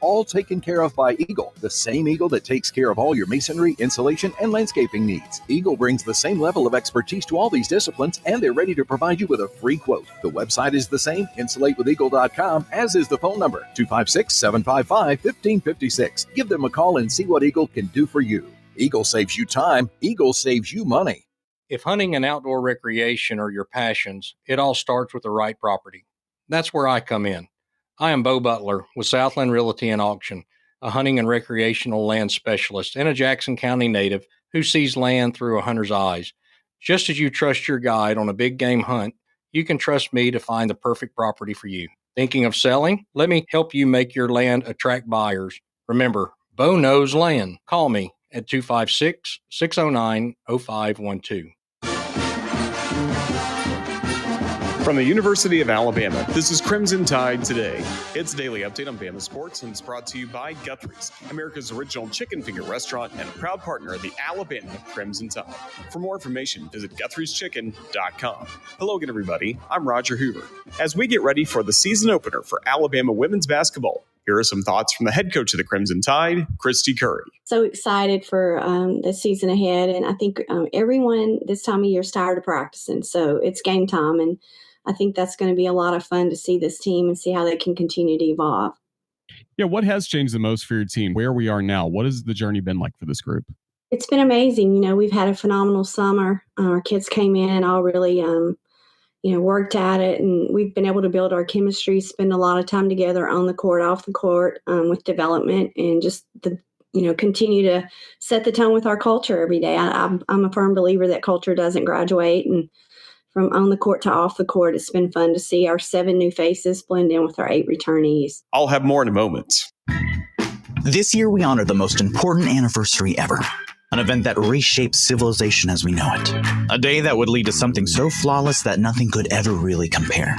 all taken care of by Eagle, the same Eagle that takes care of all your masonry, insulation, and landscaping needs. Eagle brings the same level of expertise to all these disciplines, and they're ready to provide you with a free quote. The website is the same, insulatewitheagle.com, as is the phone number, 256-755-1556. Give them a call and see what Eagle can do for you. Eagle saves you time. Eagle saves you money. If hunting and outdoor recreation are your passions, it all starts with the right property. That's where I come in. I am Bo Butler with Southland Realty and Auction, a hunting and recreational land specialist and a Jackson County native who sees land through a hunter's eyes. Just as you trust your guide on a big game hunt, you can trust me to find the perfect property for you. Thinking of selling? Let me help you make your land attract buyers. Remember, Bo knows land. Call me at 256-609-0512. From the University of Alabama, this is Crimson Tide Today. It's a daily update on Bama sports, and it's brought to you by Guthrie's, America's original chicken finger restaurant and a proud partner of the Alabama Crimson Tide. For more information, visit Guthrie'sChicken.com. Hello again, everybody. I'm Roger Hoover. As we get ready for the season opener for Alabama women's basketball, here are some thoughts from the head coach of the Crimson Tide, Christy Curry. So excited for the season ahead, and I think everyone this time of year is tired of practicing, so it's game time, and I think that's going to be a lot of fun to see this team and see how they can continue to evolve. Yeah, what has changed the most for your team? Where we are now? What has the journey been like for this group? It's been amazing. You know, we've had a phenomenal summer. Our kids came in and all really, worked at it, and we've been able to build our chemistry, spend a lot of time together on the court, off the court, with development, and just continue to set the tone with our culture every day. I'm a firm believer that culture doesn't graduate, and from on the court to off the court, it's been fun to see our 7 new faces blend in with our 8 returnees. I'll have more in a moment. This year, we honor the most important anniversary ever. An event that reshaped civilization as we know it. A day that would lead to something so flawless that nothing could ever really compare.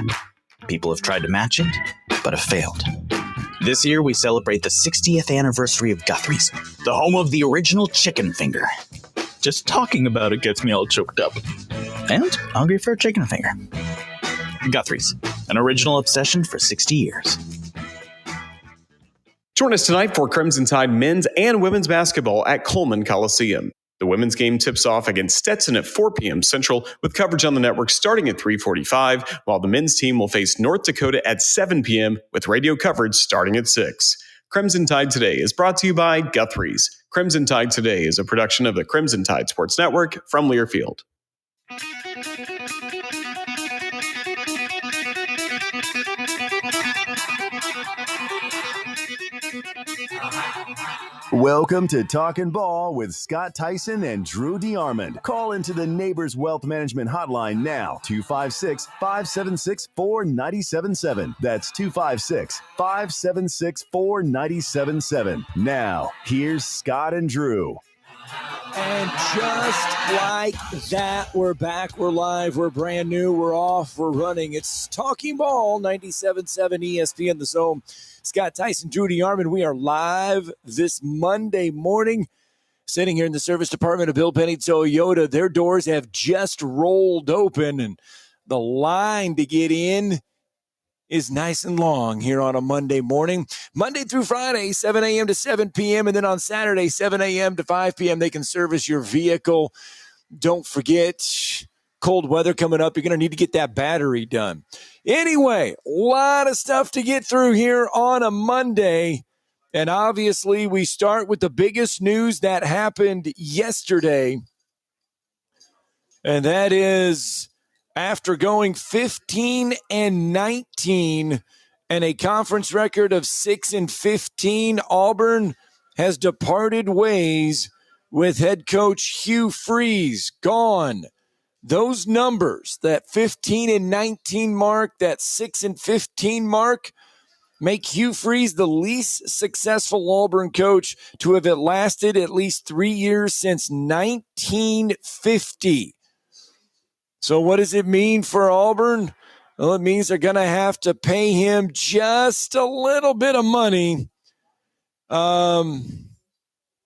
People have tried to match it, but have failed. This year, we celebrate the 60th anniversary of Guthrie's, the home of the original chicken finger. Just talking about it gets me all choked up. And hungry for a chicken finger. Guthrie's, an original obsession for 60 years. Join us tonight for Crimson Tide men's and women's basketball at Coleman Coliseum. The women's game tips off against Stetson at 4 p.m. Central with coverage on the network starting at 3:45, while the men's team will face North Dakota at 7 p.m. with radio coverage starting at 6. Crimson Tide Today is brought to you by Guthrie's. Crimson Tide Today is a production of the Crimson Tide Sports Network from Learfield. Welcome to Talkin' Ball with Scott Tyson and Drew DeArmond. Call into the Neighbors Wealth Management Hotline now, 256-576-4977. That's 256-576-4977. Now, here's Scott and Drew. And just like that, we're back, we're live, we're brand new, we're off, we're running. It's Talking Ball, 97.7 ESPN The Zone. Scott Tyson, Drew DeArmond, we are live this Monday morning, sitting here in the service department of Bill Penny Toyota. Their doors have just rolled open, and the line to get in is nice and long here on a Monday morning. Monday through Friday, 7 a.m. to 7 p.m., and then on Saturday, 7 a.m. to 5 p.m., they can service your vehicle. Don't forget, cold weather coming up. You're going to need to get that battery done. Anyway, a lot of stuff to get through here on a Monday. And obviously, we start with the biggest news that happened yesterday. And that is, after going 15-19 and a conference record of 6-15, Auburn has departed ways with head coach Hugh Freeze gone. Those numbers, that 15-19 mark, that 6-15 mark, make Hugh Freeze the least successful Auburn coach to have lasted at least 3 years since 1950. So what does it mean for Auburn? Well, it means they're going to have to pay him just a little bit of money. The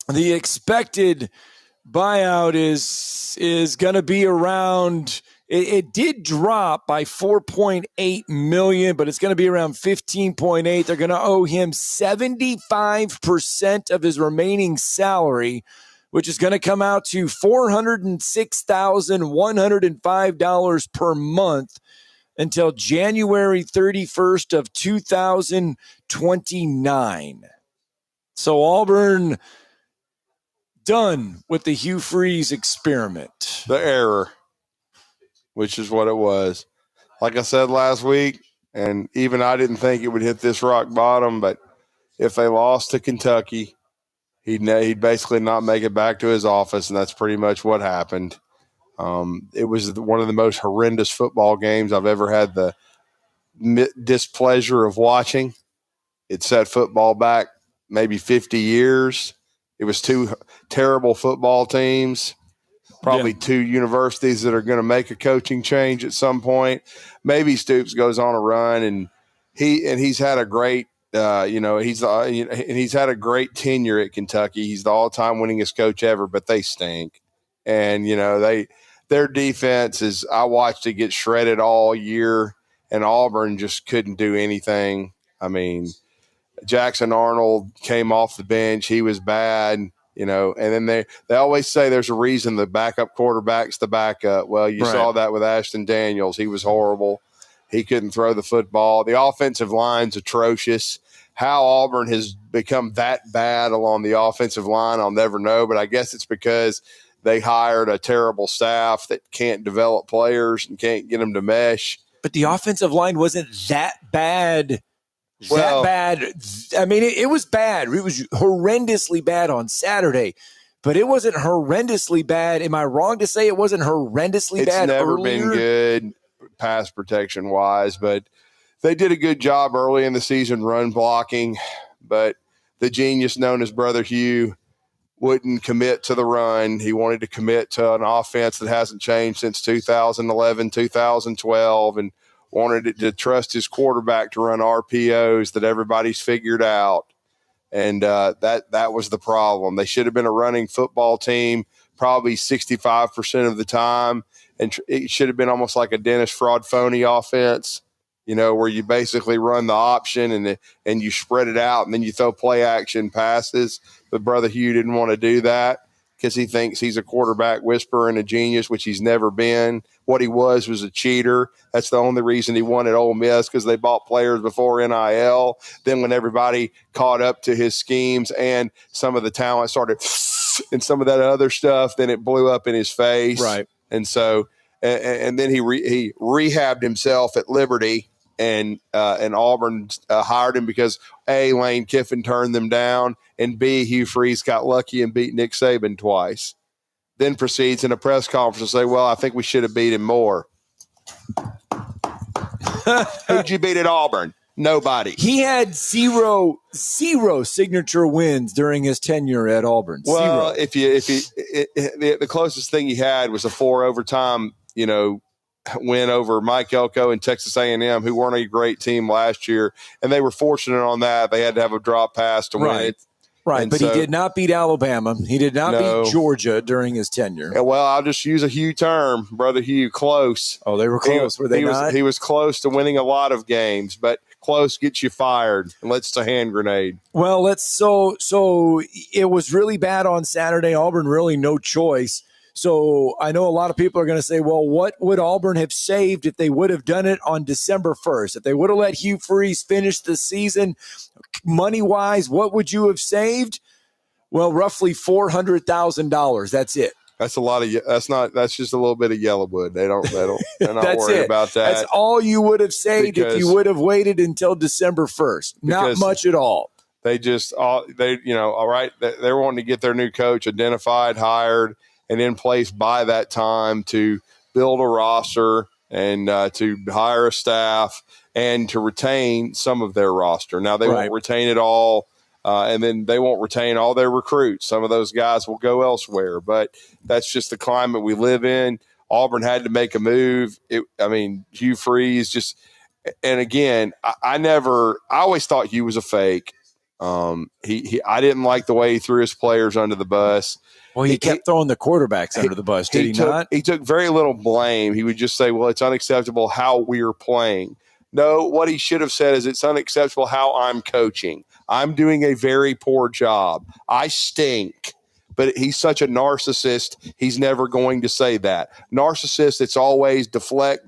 expected buyout is going to be around It did drop by $4.8 million, but it's going to be around $15.8. They're going to owe him 75% of his remaining salary, which is going to come out to $406,105 per month until January 31st of 2029. So Auburn done with the Hugh Freeze experiment. The error, which is what it was. Like I said last week, and even I didn't think it would hit this rock bottom, but if they lost to Kentucky, he'd basically not make it back to his office, and that's pretty much what happened. It was one of the most horrendous football games I've ever had the displeasure of watching. It set football back maybe 50 years. It was two terrible football teams, probably two universities that are going to make a coaching change at some point. Maybe Stoops goes on a run, and he's had a great he's had a great tenure at Kentucky. He's the all-time winningest coach ever, but they stink. And their defense is, I watched it get shredded all year, and Auburn just couldn't do anything. I mean, Jackson Arnold came off the bench. He was bad, and then they always say there's a reason the backup quarterback's the backup. Well, you saw that with Ashton Daniels. He was horrible. He couldn't throw the football. The offensive line's atrocious. How Auburn has become that bad along the offensive line, I'll never know, but I guess it's because they hired a terrible staff that can't develop players and can't get them to mesh. But the offensive line wasn't that bad. I mean, it was bad. It was horrendously bad on Saturday, but it wasn't horrendously bad. Am I wrong to say it wasn't horrendously bad earlier? It's never been good pass protection wise, but they did a good job early in the season run blocking. But the genius known as Brother Hugh wouldn't commit to the run. He wanted to commit to an offense that hasn't changed since 2011, 2012, and wanted it to trust his quarterback to run RPOs that everybody's figured out. And that was the problem. They should have been a running football team probably 65% of the time. And it should have been almost like a Dennis Fraud-Phoney offense, where you basically run the option and you spread it out and then you throw play action passes. But Brother Hugh didn't want to do that because he thinks he's a quarterback whisperer and a genius, which he's never been. What he was a cheater. That's the only reason he won at Ole Miss, because they bought players before NIL. Then when everybody caught up to his schemes and some of the talent started and some of that other stuff, then it blew up in his face. Right. And so, and then he rehabbed himself at Liberty, and Auburn hired him because A, Lane Kiffin turned them down, and B, Hugh Freeze got lucky and beat Nick Saban twice. Then proceeds in a press conference to say, well, I think we should have beat him more. Who'd you beat at Auburn? Nobody. He had zero signature wins during his tenure at Auburn. Well, Zero. The closest thing he had was a 4 overtime, win over Mike Elko and Texas A&M, who weren't a great team last year, and they were fortunate on that. They had to have a drop pass to win it. Right, and but he did not beat Alabama. He did not beat Georgia during his tenure. Well, I'll just use a Hugh term, Brother Hugh, close. Oh, they were close, were they not? He was close to winning a lot of games, but close gets you fired and lets a hand grenade. Well, so it was really bad on Saturday. Auburn really no choice. So I know a lot of people are going to say, well, what would Auburn have saved if they would have done it on December 1st? If they would have let Hugh Freeze finish the season money-wise, what would you have saved? Well, roughly $400,000. That's it. That's a lot of. That's just a little bit of Yellowwood. They're not worried about that. That's all you would have saved if you would have waited until December 1st. Not much at all. They all right. They're wanting to get their new coach identified, hired, and in place by that time to build a roster and to hire a staff and to retain some of their roster. Now, they won't retain it all, and then they won't retain all their recruits. Some of those guys will go elsewhere, but that's just the climate we live in. Auburn had to make a move. Hugh Freeze just – and again, I always thought Hugh was a fake. I didn't like the way he threw his players under the bus. Well, he kept throwing the quarterbacks under the bus, did he not? He took very little blame. He would just say, well, it's unacceptable how we're playing. No, what he should have said is it's unacceptable how I'm coaching. I'm doing a very poor job. I stink. But he's such a narcissist, he's never going to say that. Narcissist, it's always deflect.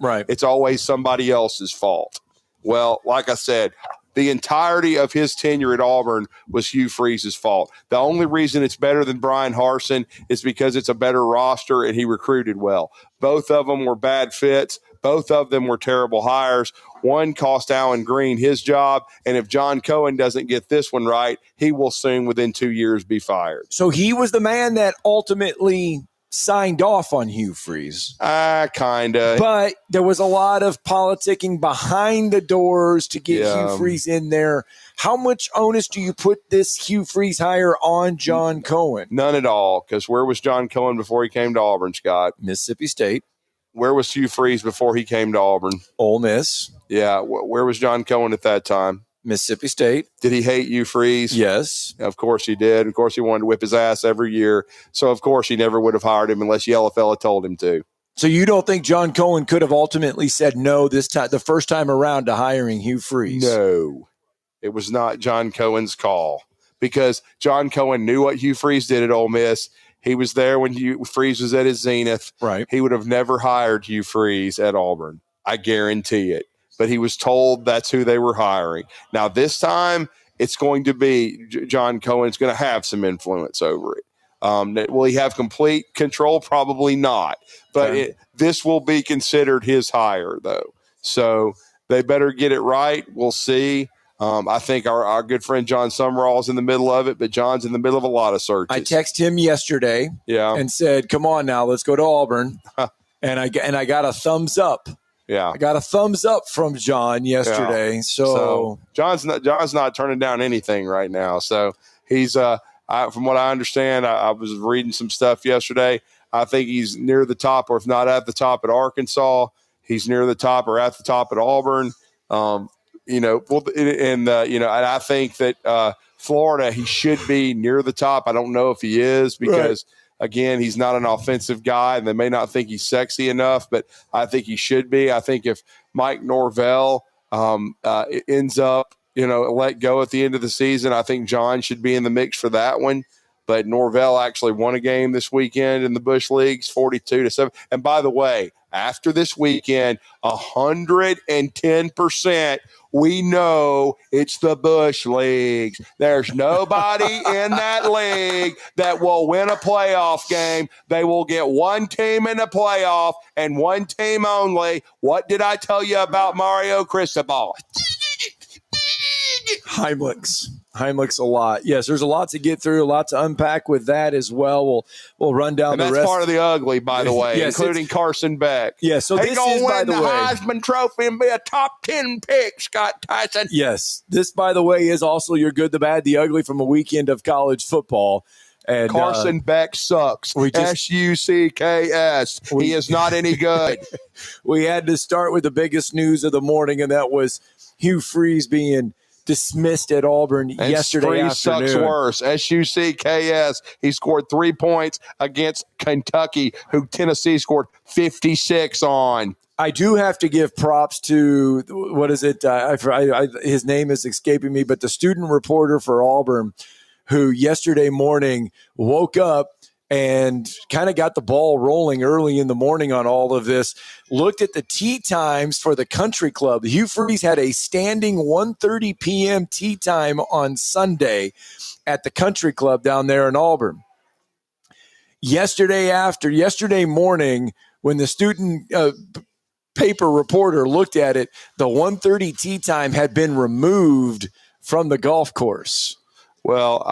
Right. It's always somebody else's fault. Well, like I said, the entirety of his tenure at Auburn was Hugh Freeze's fault. The only reason it's better than Brian Harsin is because it's a better roster and he recruited well. Both of them were bad fits. Both of them were terrible hires. One cost Alan Green his job, and if John Cohen doesn't get this one right, he will soon, within 2 years, be fired. So he was the man that ultimately signed off on Hugh Freeze. Kind of. But there was a lot of politicking behind the doors to get Hugh Freeze in there. How much onus do you put this Hugh Freeze hire on John Cohen? None at all, because where was John Cohen before he came to Auburn, Scott? Mississippi State. Where was Hugh Freeze before he came to Auburn? Ole Miss. Yeah. Where was John Cohen at that time? Mississippi State. Did he hate Hugh Freeze? Yes. Of course he did. Of course he wanted to whip his ass every year. So, of course, he never would have hired him unless Yellow Fella told him to. So you don't think John Cohen could have ultimately said no this time, the first time around, to hiring Hugh Freeze? No. It was not John Cohen's call because John Cohen knew what Hugh Freeze did at Ole Miss. He was there when Hugh Freeze was at his zenith. Right. He would have never hired Hugh Freeze at Auburn. I guarantee it. But he was told that's who they were hiring. Now, this time, it's going to be John Cohen's going to have some influence over it. Will he have complete control? Probably not. But this will be considered his hire, though. So they better get it right. We'll see. I think our good friend John Summerall's in the middle of it, but John's in the middle of a lot of searches. I texted him yesterday and said, come on now, let's go to Auburn. and I got a thumbs up. Yeah, I got a thumbs up from John yesterday. Yeah. So John's not turning down anything right now. So he's from what I understand, I was reading some stuff yesterday. I think he's near the top, or if not at the top, at Arkansas. He's near the top or at the top at Auburn. And I think that Florida, he should be near the top. I don't know if he is because. Right. Again, he's not an offensive guy, and they may not think he's sexy enough, but I think he should be. I think if Mike Norvell ends up, let go at the end of the season, I think John should be in the mix for that one. But Norvell actually won a game this weekend in the Bush Leagues, 42-7. And by the way, after this weekend, 110%, we know it's the Bush Leagues. There's nobody in that league that will win a playoff game. They will get one team in the playoff and one team only. What did I tell you about Mario Cristobal? Heimlich's a lot. Yes, there's a lot to get through, a lot to unpack with that as well. We'll run down the rest. That's part of the ugly, by the way, yes, including Carson Beck. Yeah, so this is, by the way, Heisman Trophy and be a top 10 pick, Scott Tyson. Yes, this, by the way, is also your good, the bad, the ugly from a weekend of college football. And Carson Beck sucks. S-U-C-K-S. He is not any good. We had to start with the biggest news of the morning, and that was Hugh Freeze being dismissed at Auburn yesterday afternoon. Sucks worse. S-U-C-K-S. He scored 3 points against Kentucky, who Tennessee scored 56 on. I do have to give props to, what is it? His name is escaping me, but the student reporter for Auburn, who yesterday morning woke up and kind of got the ball rolling early in the morning on all of this, looked at the tee times for the country club. Hugh Freeze had a standing 1:30 p.m. tee time on Sunday at the country club down there in Auburn. Yesterday morning, when the student paper reporter looked at it, the 1:30 tee time had been removed from the golf course. Well,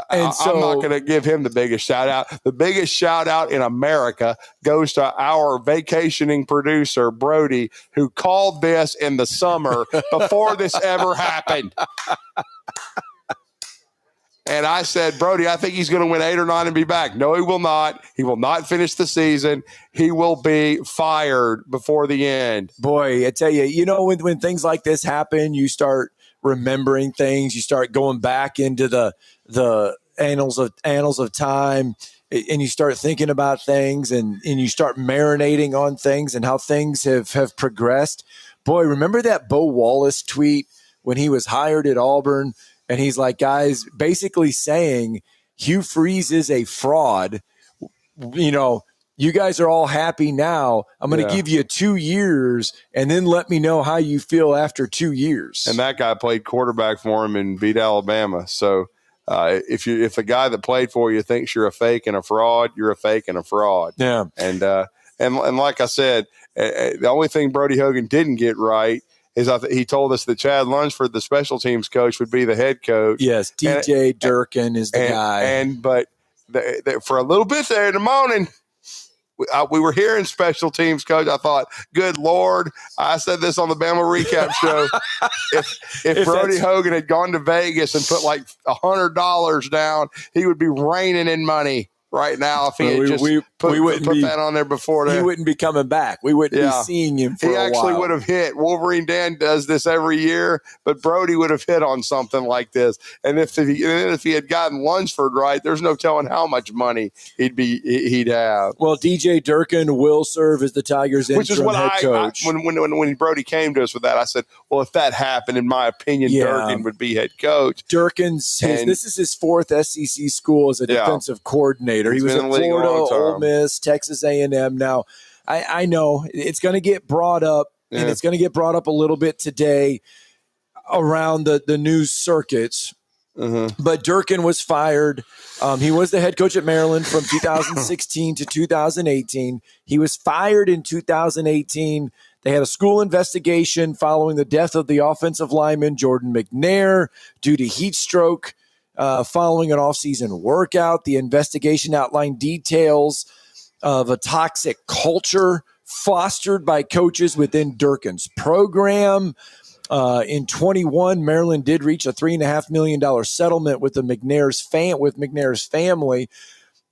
I'm not going to give him the biggest shout out. The biggest shout out in America goes to our vacationing producer, Brody, who called this in the summer before this ever happened. And I said, Brody, I think he's going to win 8 or 9 and be back. No, he will not. He will not finish the season. He will be fired before the end. Boy, I tell you, when things like this happen, you start remembering things. You start going back into the annals of time, and you start thinking about things, and you start marinating on things and how things have progressed. Boy, remember that Bo Wallace tweet when he was hired at Auburn, and he's like, guys, basically saying Hugh Freeze is a fraud. You guys are all happy now. I'm going to give you 2 years, and then let me know how you feel after 2 years. And that guy played quarterback for him and beat Alabama. So if the guy that played for you thinks you're a fake and a fraud, you're a fake and a fraud. Yeah. And like I said, the only thing Brody Hogan didn't get right is he told us that Chad Lunsford, the special teams coach, would be the head coach. Yes, DJ Durkin is the guy. But for a little bit there in the morning, we were hearing special teams coach. I thought, good Lord, I said this on the Bama recap show. if Brody Hogan had gone to Vegas and put like $100 down, he would be raining in money right now if he had put that on there before that. He wouldn't be coming back. We wouldn't be seeing him for a while. He actually would have hit. Wolverine Dan does this every year, but Brody would have hit on something like this. And if he had gotten Lunsford right, there's no telling how much money he'd have. Well, DJ Durkin will serve as the Tigers' interim head coach. When Brody came to us with that, I said, well, if that happened, in my opinion, Durkin would be head coach. This is his fourth SEC school as a defensive coordinator. He was at Florida, Ole Miss, Texas A&M. Now, I know it's going to get brought up, and it's going to get brought up a little bit today around the news circuits. But Durkin was fired. He was the head coach at Maryland from 2016 to 2018. He was fired in 2018. They had a school investigation following the death of the offensive lineman Jordan McNair due to heat stroke. Following an off-season workout, the investigation outlined details of a toxic culture fostered by coaches within Durkin's program. In 21, Maryland did reach a $3.5 million settlement with McNair's family.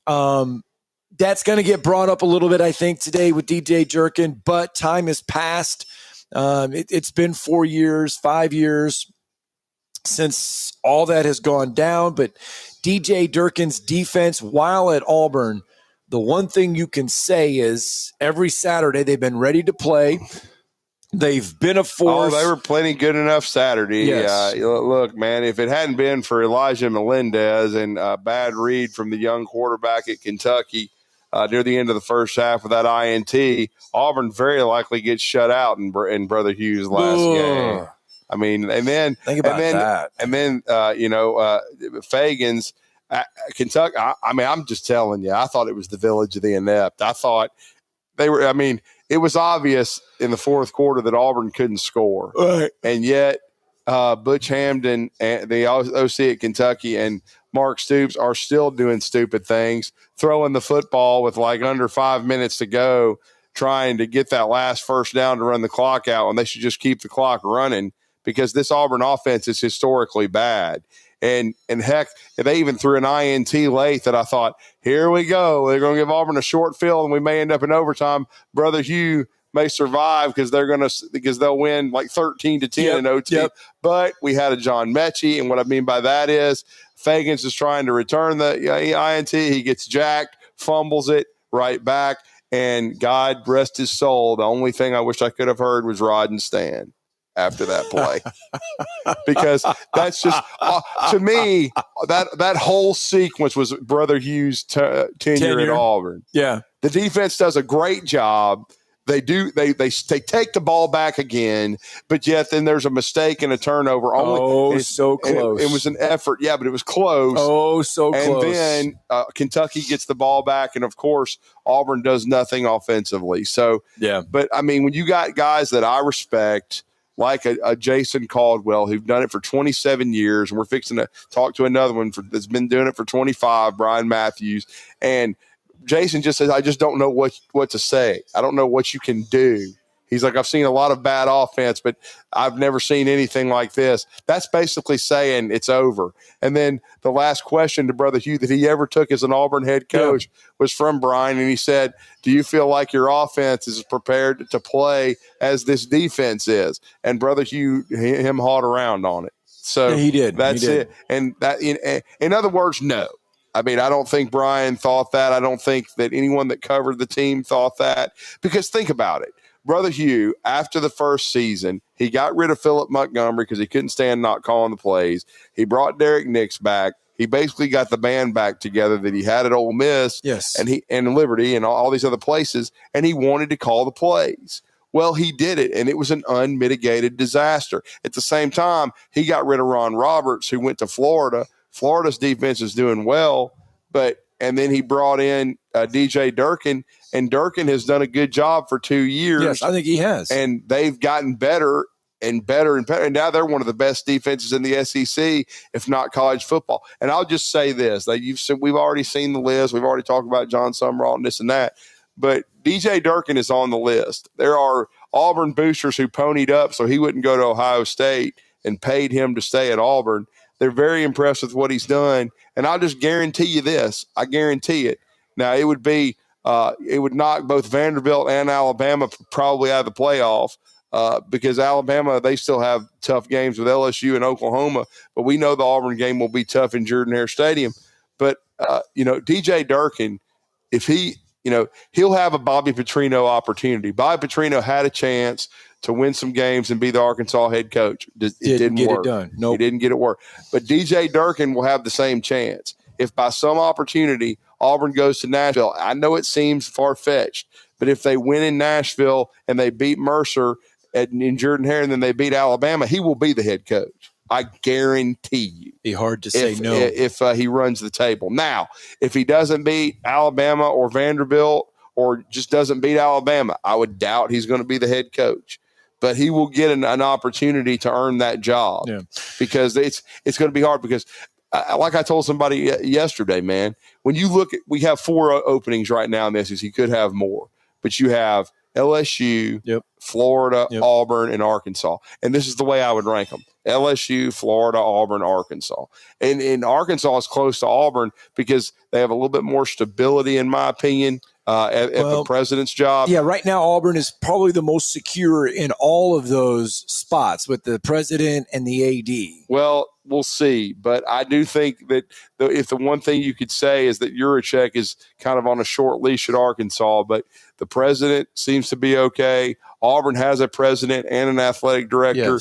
That's going to get brought up a little bit, I think, today with DJ Durkin, but time has passed. It's been 4 years, 5 years since all that has gone down. But DJ Durkin's defense, while at Auburn, the one thing you can say is every Saturday they've been ready to play. They've been a force. Oh, they were plenty good enough Saturday. Yes. Look, man, if it hadn't been for Elijah Melendez and a bad read from the young quarterback at Kentucky near the end of the first half with that INT, Auburn very likely gets shut out in Brother Hughes' last game. I mean, and then think about that. And then Fagan's Kentucky. I'm just telling you, I thought it was the village of the inept. I thought they were. I mean, it was obvious in the fourth quarter that Auburn couldn't score, right? And yet, Butch Hamden and the OC at Kentucky and Mark Stoops are still doing stupid things, throwing the football with like under 5 minutes to go, trying to get that last first down to run the clock out, when they should just keep the clock running, because this Auburn offense is historically bad. And heck, they even threw an INT late that I thought, here we go. They're going to give Auburn a short field, and we may end up in overtime. Brother Hugh may survive because they'll win like 13-10 in OT. Yep. But we had a John Mechie, and what I mean by that is Fagans is trying to return the INT. He gets jacked, fumbles it right back, and God rest his soul. The only thing I wish I could have heard was Rod and Stan after that play, because that's just to me, that whole sequence was Brother Hughes' tenure at Auburn. Yeah, the defense does a great job. They do. They take the ball back again, but yet then there's a mistake and a turnover. So close. It was an effort, but it was close. So close. And then Kentucky gets the ball back, and of course Auburn does nothing offensively. So yeah, but I mean, when you got guys that I respect, like a Jason Caldwell, who've done it for 27 years, and we're fixing to talk to another one that's been doing it for 25, Bryan Matthews, and Jason just says, I just don't know what to say. I don't know what you can do. He's like, I've seen a lot of bad offense, but I've never seen anything like this. That's basically saying it's over. And then the last question to Brother Hugh that he ever took as an Auburn head coach was from Bryan, and he said, do you feel like your offense is prepared to play as this defense is? And Brother Hugh, him hauled around on it. So Yeah, he did. That's He did. it. And that, in other words, no. I mean, I don't think Bryan thought that. I don't think that anyone that covered the team thought that. Because think about it. Brother Hugh, after the first season, he got rid of Philip Montgomery because he couldn't stand not calling the plays. He brought Derek Nix back. He basically got the band back together that he had at Ole Miss, and Liberty and all these other places, and he wanted to call the plays. Well, he did it, and it was an unmitigated disaster. At the same time, he got rid of Ron Roberts, who went to Florida. Florida's defense is doing well, and then he brought in DJ Durkin, and Durkin has done a good job for 2 years. Yes, I think he has. And they've gotten better and better and better. And now they're one of the best defenses in the SEC, if not college football. And I'll just say this. We've already seen the list. We've already talked about John Sumrall and this and that. But DJ Durkin is on the list. There are Auburn boosters who ponied up so he wouldn't go to Ohio State and paid him to stay at Auburn. They're very impressed with what he's done. And I'll just guarantee you this. I guarantee it. Now, it would knock both Vanderbilt and Alabama probably out of the playoff because Alabama, they still have tough games with LSU and Oklahoma. But we know the Auburn game will be tough in Jordan-Hare Stadium. But, DJ Durkin, if he'll have a Bobby Petrino opportunity. Bobby Petrino had a chance to win some games and be the Arkansas head coach. It didn't get work. It done. Nope. He didn't get it work. But DJ Durkin will have the same chance. If by some opportunity Auburn goes to Nashville, I know it seems far-fetched, but if they win in Nashville and they beat Mercer in Jordan-Hare and then they beat Alabama, he will be the head coach. I guarantee you. Be hard to say no. If he runs the table. Now, if he doesn't beat Alabama or Vanderbilt or just doesn't beat Alabama, I would doubt he's going to be the head coach. But he will get an opportunity to earn that job because it's going to be hard because, like I told somebody yesterday, man, when you look at, we have 4 openings right now in the SEC. You could have more, but you have LSU, Florida, Auburn, and Arkansas. And this is the way I would rank them. LSU, Florida, Auburn, Arkansas. And Arkansas is close to Auburn because they have a little bit more stability, in my opinion, at the president's job. Yeah, right now Auburn is probably the most secure in all of those spots with the president and the AD. Well, we'll see. But I do think that if the one thing you could say is that Juracek is kind of on a short leash at Arkansas, but the president seems to be okay. Auburn has a president and an athletic director,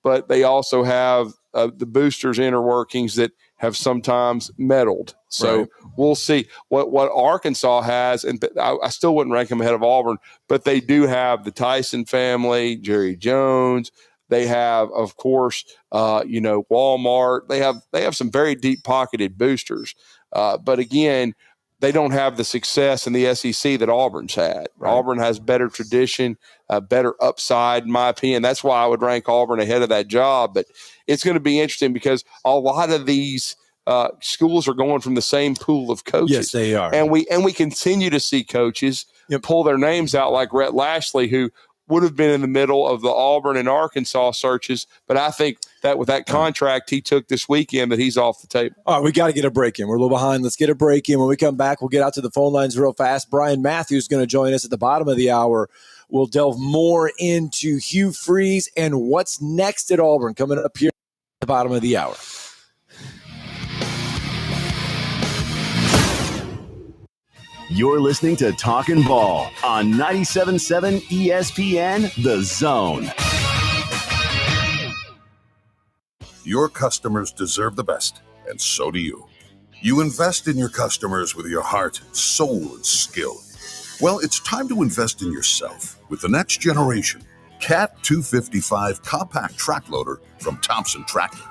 but they also have the boosters' inner workings that have sometimes meddled. So we'll see what Arkansas has. And I still wouldn't rank them ahead of Auburn, but they do have the Tyson family, Jerry Jones. They have, of course, Walmart. They have some very deep-pocketed boosters. But again, they don't have the success in the SEC that Auburn's had. Right. Auburn has better tradition, better upside, in my opinion. That's why I would rank Auburn ahead of that job. But it's going to be interesting because a lot of these schools are going from the same pool of coaches. Yes, they are. And we continue to see coaches pull their names out like Rhett Lashley, who would have been in the middle of the Auburn and Arkansas searches. But I think that with that contract he took this weekend that he's off the table. All right, we got to get a break in. We're a little behind. Let's get a break in. When we come back, we'll get out to the phone lines real fast. Bryan Matthews is going to join us at the bottom of the hour. We'll delve more into Hugh Freeze and what's next at Auburn coming up here at the bottom of the hour. You're listening to Talkin' Ball on 97.7 ESPN, The Zone. Your customers deserve the best, and so do you. You invest in your customers with your heart, soul, and skill. Well, it's time to invest in yourself with the next generation Cat 255 compact track loader from Thompson Tractor.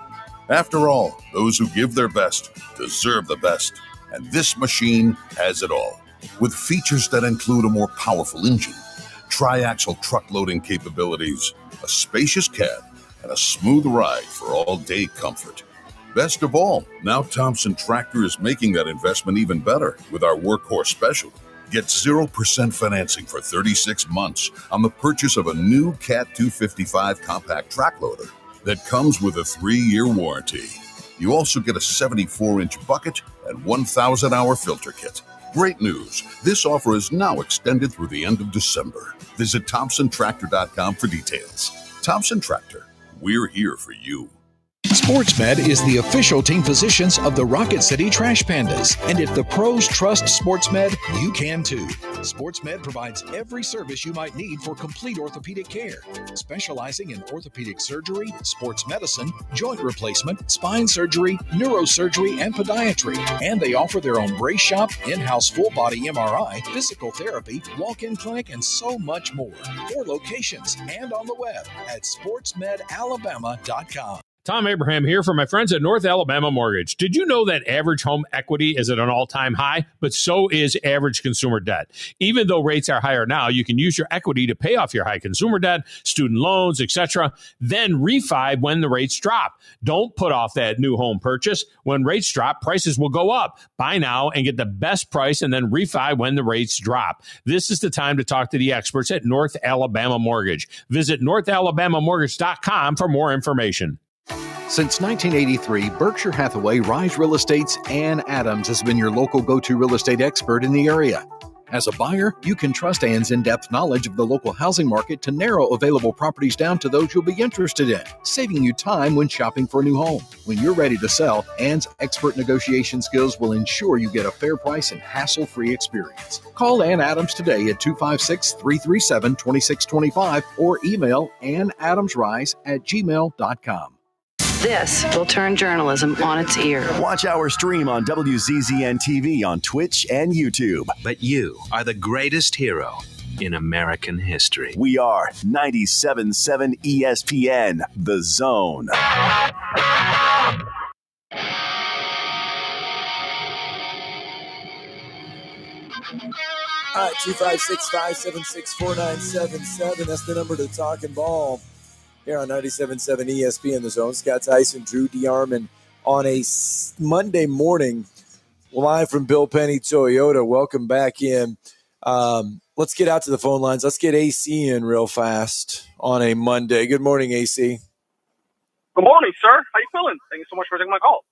After all, those who give their best deserve the best, and this machine has it all. With features that include a more powerful engine, tri-axle truck loading capabilities, a spacious cab, and a smooth ride for all-day comfort. Best of all, now Thompson Tractor is making that investment even better with our Workhorse Special. Get 0% financing for 36 months on the purchase of a new Cat 255 compact track loader that comes with a 3-year warranty. You also get a 74-inch bucket and 1,000-hour filter kit. Great news. This offer is now extended through the end of December. Visit ThompsonTractor.com for details. Thompson Tractor. We're here for you. SportsMed is the official team physicians of the Rocket City Trash Pandas. And if the pros trust SportsMed, you can too. SportsMed provides every service you might need for complete orthopedic care, specializing in orthopedic surgery, sports medicine, joint replacement, spine surgery, neurosurgery, and podiatry. And they offer their own brace shop, in-house full-body MRI, physical therapy, walk-in clinic, and so much more. 4 locations and on the web at sportsmedalabama.com. Tom Abraham here for my friends at North Alabama Mortgage. Did you know that average home equity is at an all-time high? But so is average consumer debt. Even though rates are higher now, you can use your equity to pay off your high consumer debt, student loans, etc. Then refi when the rates drop. Don't put off that new home purchase. When rates drop, prices will go up. Buy now and get the best price and then refi when the rates drop. This is the time to talk to the experts at North Alabama Mortgage. Visit northalabamamortgage.com for more information. Since 1983, Berkshire Hathaway Rise Real Estate's Ann Adams has been your local go-to real estate expert in the area. As a buyer, you can trust Ann's in-depth knowledge of the local housing market to narrow available properties down to those you'll be interested in, saving you time when shopping for a new home. When you're ready to sell, Ann's expert negotiation skills will ensure you get a fair price and hassle-free experience. Call Ann Adams today at 256-337-2625 or email annadamsrise@gmail.com. This will turn journalism on its ear. Watch our stream on WZZN TV on Twitch and YouTube. But you are the greatest hero in American history. We are 97.7 ESPN, The Zone. 256-576-4977. That's the number to Talkin' Ball. Here on 97.7 ESPN, The Zone. Scott Tyson, Drew DeArmond on a Monday morning, live from Bill Penny Toyota. Welcome back in. Let's get out to the phone lines. Let's get AC in real fast on a Monday. Good morning, AC. Good morning, sir. How you feeling? Thank you so much for taking my call.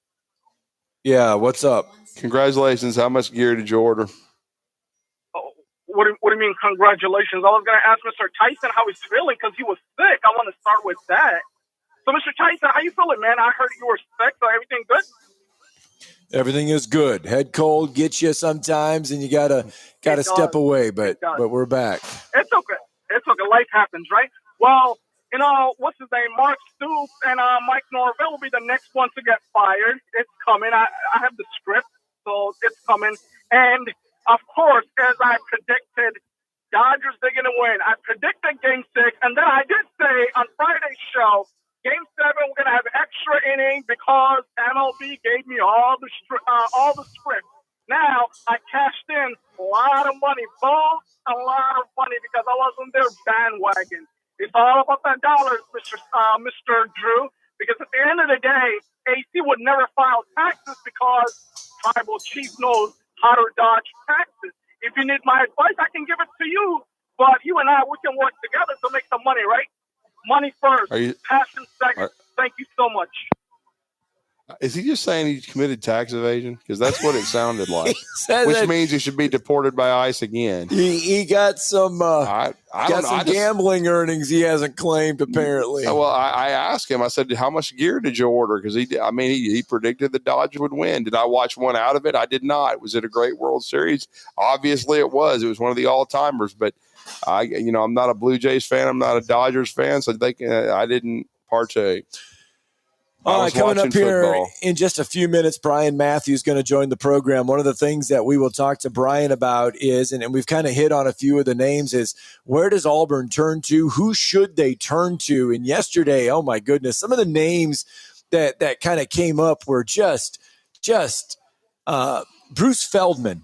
Yeah, what's up? Congratulations. How much gear did you order? What do you mean, congratulations? I was going to ask Mr. Tyson how he's feeling because he was sick. I want to start with that. So, Mr. Tyson, how you feeling, man? I heard you were sick, so everything good? Everything is good. Head cold gets you sometimes, and you gotta step away, but we're back. It's okay. It's okay. Life happens, right? Well, what's his name? Mark Stoops and Mike Norvell will be the next one to get fired. It's coming. I have the script, so it's coming. And of course, as I predicted, Dodgers, they're going to win. I predicted Game 6, and then I did say on Friday's show, Game 7, we're going to have extra inning because MLB gave me all the script. Now, I cashed in a lot of money, a lot of money, because I was on their bandwagon. It's all about that dollars, Mr. Drew, because at the end of the day, AC would never file taxes because tribal chief knows how to dodge taxes. If you need my advice, I can give it to you. But you and I, we can work together to make some money, right? Money first, passion second. Thank you so much. Is he just saying he committed tax evasion? Because that's what it sounded like. Which means he should be deported by ICE again. He got some gambling earnings he hasn't claimed, apparently. Well, I asked him, I said, how much gear did you order? Because he predicted the Dodgers would win. Did I watch one out of it? I did not. Was it a great World Series? Obviously it was. It was one of the all-timers. But, I'm not a Blue Jays fan. I'm not a Dodgers fan. So I didn't partake. All right, coming up here in just a few minutes, Bryan Matthews is going to join the program. One of the things that we will talk to Bryan about is, and we've kind of hit on a few of the names, is where does Auburn turn to? Who should they turn to? And yesterday, oh my goodness, some of the names that kind of came up were just Bruce Feldman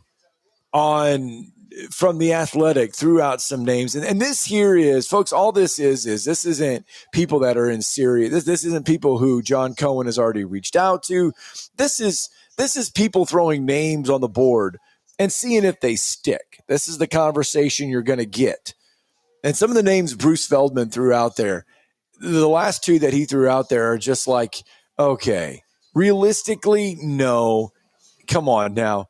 from The Athletic threw out some names. And this here is, folks, all this is this isn't people that are in Syria. This isn't people who John Cohen has already reached out to. This is people throwing names on the board and seeing if they stick. This is the conversation you're going to get. And some of the names Bruce Feldman threw out there, the last two that he threw out there are just like, okay, realistically, no. Come on now.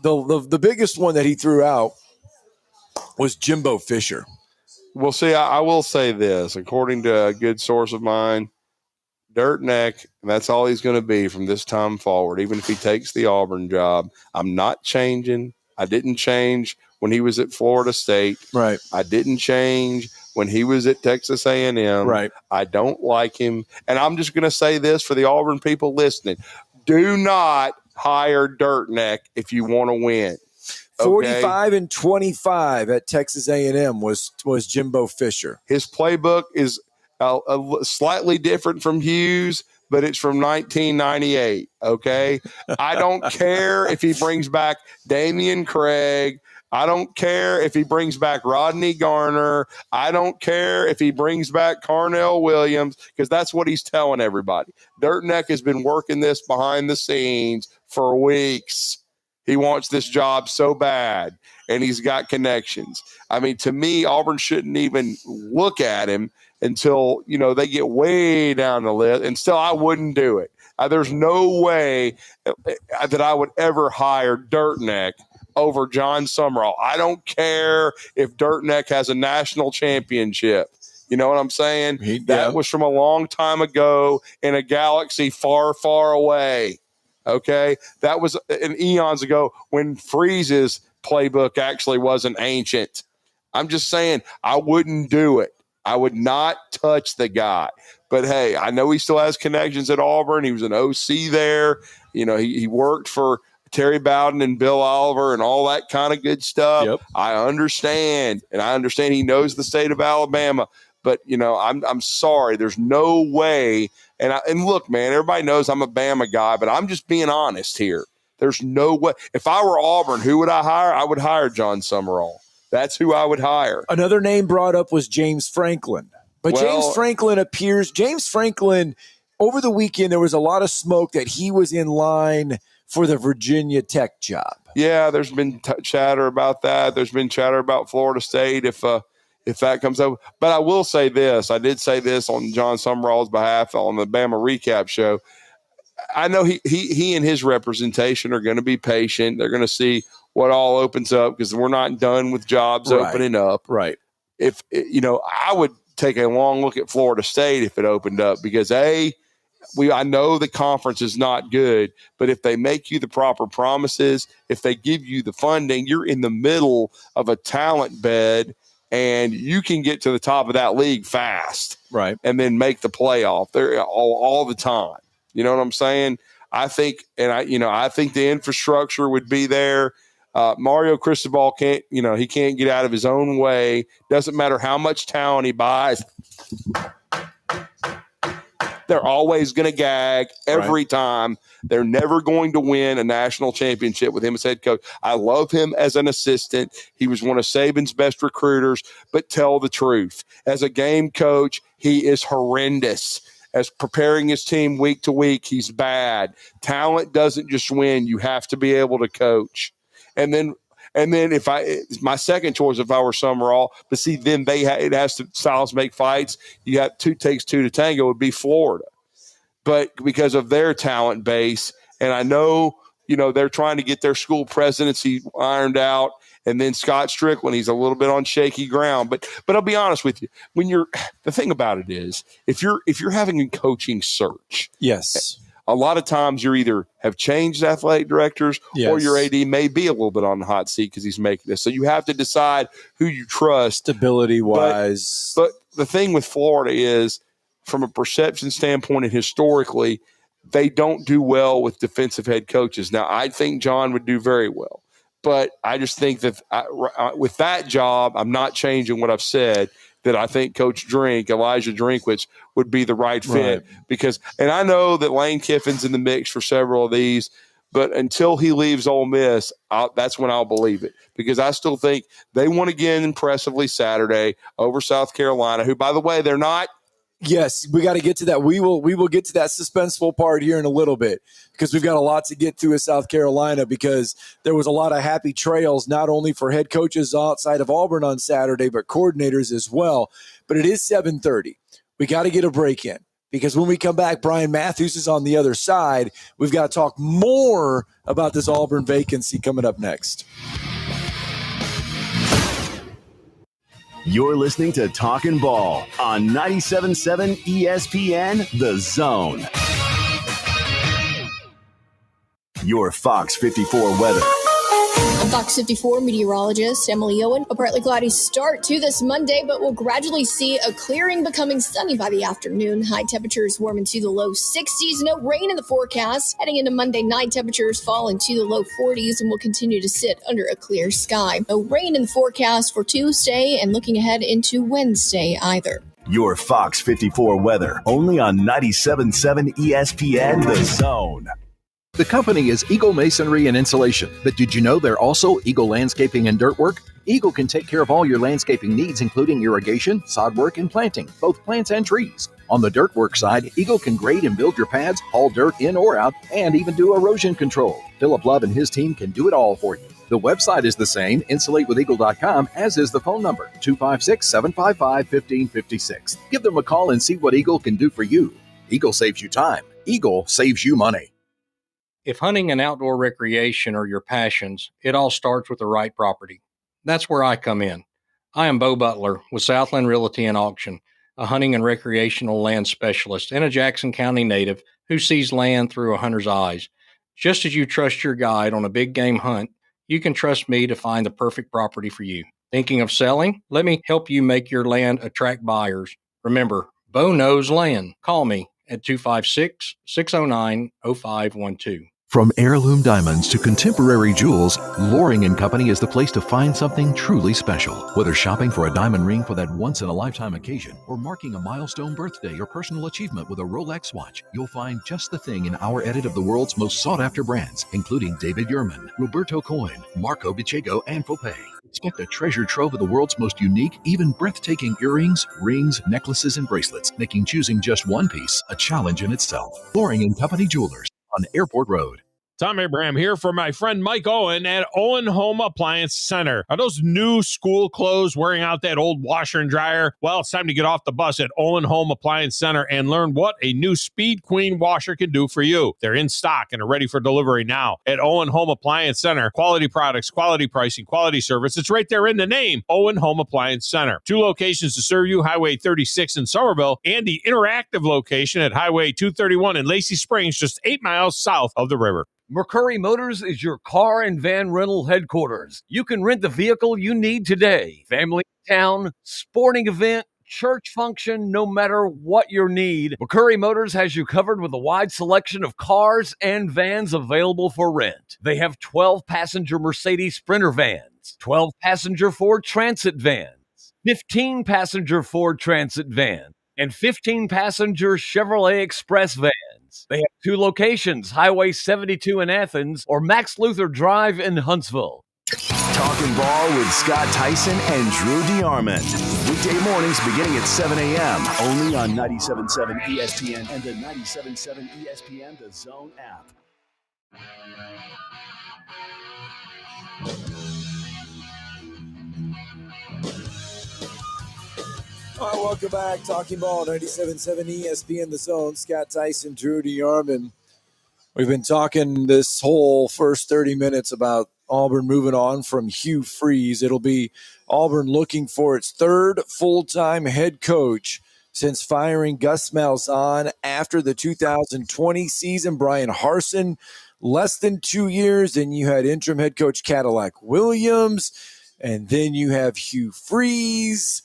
The biggest one that he threw out was Jimbo Fisher. Well, see, I will say this. According to a good source of mine, Dirt neck, and that's all he's going to be from this time forward, even if he takes the Auburn job. I'm not changing. I didn't change when he was at Florida State. Right. I didn't change when he was at Texas A&M. Right. I don't like him. And I'm just going to say this for the Auburn people listening. Do not hire Dirt neck if you want to win. 45-25 at Texas A&M was Jimbo Fisher. His playbook is slightly different from Hughes, but it's from 1998, okay? I don't care if he brings back Damian Craig. I don't care if he brings back Rodney Garner. I don't care if he brings back Carnell Williams, because that's what he's telling everybody. Dirt Neck has been working this behind the scenes for weeks. He wants this job so bad, and he's got connections. I mean, to me, Auburn shouldn't even look at him until, they get way down the list. And still, I wouldn't do it. There's no way that I would ever hire Dirt Neck over John Summerall. I don't care if Dirt Neck has a national championship. You know what I'm saying? That was from a long time ago in a galaxy far, far away. Okay? That was eons ago when Freeze's playbook actually wasn't ancient. I'm just saying I wouldn't do it. I would not touch the guy. But, hey, I know he still has connections at Auburn. He was an OC there. He worked for Terry Bowden and Bill Oliver and all that kind of good stuff. Yep. I understand. And I understand he knows the state of Alabama. But, I'm sorry. There's no way. And look, man, everybody knows I'm a Bama guy, but I'm just being honest here. There's no way. If I were Auburn, who would I hire? I would hire John Summerall. That's who I would hire. Another name brought up was James Franklin. But James Franklin, over the weekend, there was a lot of smoke that he was in line for the Virginia Tech job. Yeah, there's been chatter about that. There's been chatter about Florida State if that comes up. But I will say this. I did say this on John Summerall's behalf on the Bama Recap Show. I know he and his representation are going to be patient. They're going to see what all opens up because we're not done with jobs opening up. Right. If I would take a long look at Florida State if it opened up because I know the conference is not good, but if they make you the proper promises, if they give you the funding, you're in the middle of a talent bed and you can get to the top of that league fast. Right. And then make the playoff there all the time. You know what I'm saying? I think the infrastructure would be there. Mario Cristobal can't get out of his own way. Doesn't matter how much talent he buys. They're always going to gag every time. They're never going to win a national championship with him as head coach. I love him as an assistant. He was one of Saban's best recruiters, but tell the truth. As a game coach, he is horrendous. As preparing his team week to week, he's bad. Talent doesn't just win. You have to be able to coach. And then my second choice if I were Summerall, but see, then it has to styles make fights. You got takes two to tango would be Florida, but because of their talent base, and I know they're trying to get their school presidency ironed out, and then Scott Strickland, he's a little bit on shaky ground. But I'll be honest with you, the thing about it is if you're having a coaching search, yes. A lot of times you either have changed athletic directors or your AD may be a little bit on the hot seat because he's making this. So you have to decide who you trust. Stability-wise. But the thing with Florida is, from a perception standpoint and historically, they don't do well with defensive head coaches. Now, I think John would do very well. But I just think that with that job, I'm not changing what I've said, that I think Elijah Drinkwitz, would be the right fit. Because, and I know that Lane Kiffin's in the mix for several of these, but until he leaves Ole Miss, that's when I'll believe it. Because I still think they won again impressively Saturday over South Carolina, who, by the way, they're not. Yes, we got to get to that. We will get to that suspenseful part here in a little bit because we've got a lot to get through with South Carolina because there was a lot of happy trails, not only for head coaches outside of Auburn on Saturday, but coordinators as well. But it is 7:30. We got to get a break in because when we come back, Bryan Matthews is on the other side. We've got to talk more about this Auburn vacancy coming up next. You're listening to Talkin' Ball on 97.7 ESPN The Zone. Your Fox 54 weather. I'm Fox 54 meteorologist Emily Owen. A partly cloudy start to this Monday, but we'll gradually see a clearing, becoming sunny by the afternoon. High temperatures warm into the low 60s. No rain in the forecast. Heading into Monday night, temperatures fall into the low 40s and will continue to sit under a clear sky. No rain in the forecast for Tuesday and looking ahead into Wednesday either. Your Fox 54 weather, only on 97.7 ESPN The Zone. The company is Eagle Masonry and Insulation, but did you know they're also Eagle Landscaping and Dirt Work? Eagle can take care of all your landscaping needs, including irrigation, sod work, and planting, both plants and trees. On the dirt work side, Eagle can grade and build your pads, haul dirt in or out, and even do erosion control. Philip Love and his team can do it all for you. The website is the same, insulatewitheagle.com, as is the phone number, 256-755-1556. Give them a call and see what Eagle can do for you. Eagle saves you time. Eagle saves you money. If hunting and outdoor recreation are your passions, it all starts with the right property. That's where I come in. I am Bo Butler with Southland Realty and Auction, a hunting and recreational land specialist and a Jackson County native who sees land through a hunter's eyes. Just as you trust your guide on a big game hunt, you can trust me to find the perfect property for you. Thinking of selling? Let me help you make your land attract buyers. Remember, Bo knows land. Call me at 256-609-0512. From heirloom diamonds to contemporary jewels, Loring & Company is the place to find something truly special. Whether shopping for a diamond ring for that once-in-a-lifetime occasion or marking a milestone birthday or personal achievement with a Rolex watch, you'll find just the thing in our edit of the world's most sought-after brands, including David Yurman, Roberto Coin, Marco Bicego, and Fopay. Expect a treasure trove of the world's most unique, even breathtaking earrings, rings, necklaces, and bracelets, making choosing just one piece a challenge in itself. Loring & Company Jewelers on Airport Road. Tom Abraham here for my friend Mike Owen at Owen Home Appliance Center. Are those new school clothes wearing out that old washer and dryer? Well, it's time to get off the bus at Owen Home Appliance Center and learn what a new Speed Queen washer can do for you. They're in stock and are ready for delivery now. At Owen Home Appliance Center, quality products, quality pricing, quality service. It's right there in the name, Owen Home Appliance Center. 2 locations to serve you, Highway 36 in Somerville and the interactive location at Highway 231 in Lacey Springs, just 8 miles south of the river. McCurry Motors is your car and van rental headquarters. You can rent the vehicle you need today. Family town, sporting event, church function, no matter what your need, McCurry Motors has you covered with a wide selection of cars and vans available for rent. They have 12-passenger Mercedes Sprinter vans, 12-passenger Ford Transit vans, 15-passenger Ford Transit van, and 15-passenger Chevrolet Express vans. They have 2 locations, Highway 72 in Athens or Max Luther Drive in Huntsville. Talking Ball with Scott Tyson and Drew DeArmond. Weekday mornings beginning at 7 a.m. only on 97.7 ESPN and the 97.7 ESPN The Zone app. All right, welcome back. Talking Ball, 97.7 ESPN The Zone. Scott Tyson, Drew DeArmond. We've been talking this whole first 30 minutes about Auburn moving on from Hugh Freeze. It'll be Auburn looking for its 3rd full-time head coach since firing Gus Malzahn after the 2020 season. Brian Harsin, less than 2 years. Then you had interim head coach Cadillac Williams. And then you have Hugh Freeze.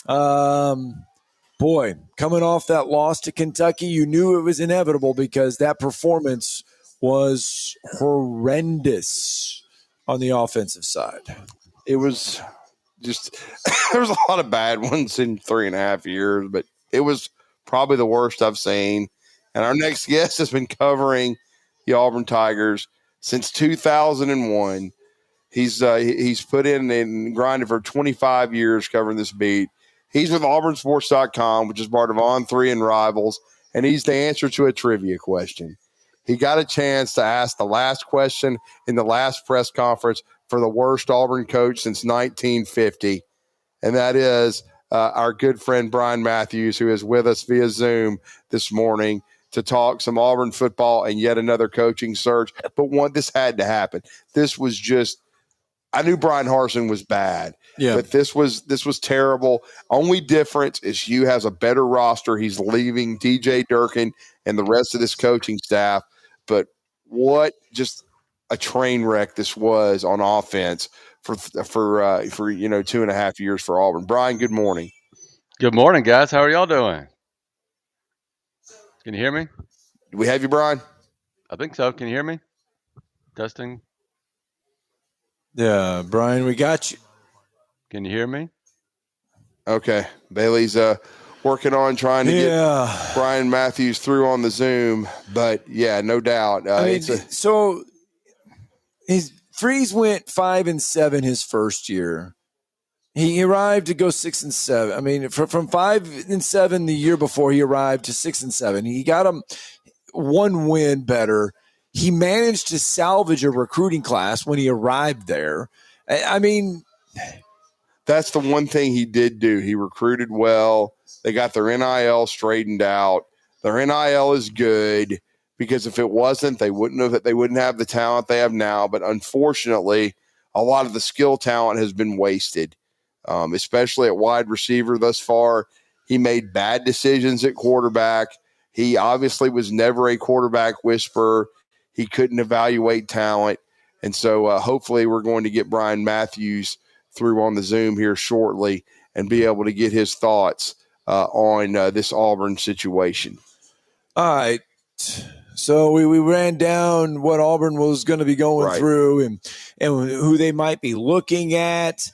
Boy, coming off that loss to Kentucky, you knew it was inevitable because that performance was horrendous on the offensive side. It was just – there was a lot of bad ones in 3.5 years, but it was probably the worst I've seen. And our next guest has been covering the Auburn Tigers since 2001. He's put in and grinded for 25 years covering this beat. He's with AuburnSports.com, which is part of On3 and Rivals, and he's the answer to a trivia question. He got a chance to ask the last question in the last press conference for the worst Auburn coach since 1950, and that is our good friend Bryan Matthews, who is with us via Zoom this morning to talk some Auburn football and yet another coaching search. But this had to happen. This was just I knew Brian Harsin was bad, Yeah. but this was terrible. Only difference is Hugh has a better roster. He's leaving DJ Durkin and the rest of this coaching staff. But what just a train wreck this was on offense for 2.5 years for Auburn. Brian, good morning. Good morning, guys. How are y'all doing? Can you hear me? Do we have you, Brian? I think so. Can you hear me? Testing. Yeah, Brian, we got you. Can you hear me? Okay. Bailey's working on trying to get Bryan Matthews through on the Zoom, but yeah, no doubt. So Freeze went 5-7 his first year. He arrived to go 6-7. I mean, from 5-7 the year before, he arrived to 6-7. He got him one win better. He managed to salvage a recruiting class when he arrived there. I mean, that's the one thing he did do. He recruited well. They got their NIL straightened out. Their NIL is good because if it wasn't, they wouldn't have the talent they have now. But unfortunately, a lot of the skill talent has been wasted, especially at wide receiver thus far. He made bad decisions at quarterback. He obviously was never a quarterback whisperer. He couldn't evaluate talent. And so hopefully we're going to get Bryan Matthews through on the Zoom here shortly and be able to get his thoughts on this Auburn situation. All right. So we ran down what Auburn was going to be going through and who they might be looking at.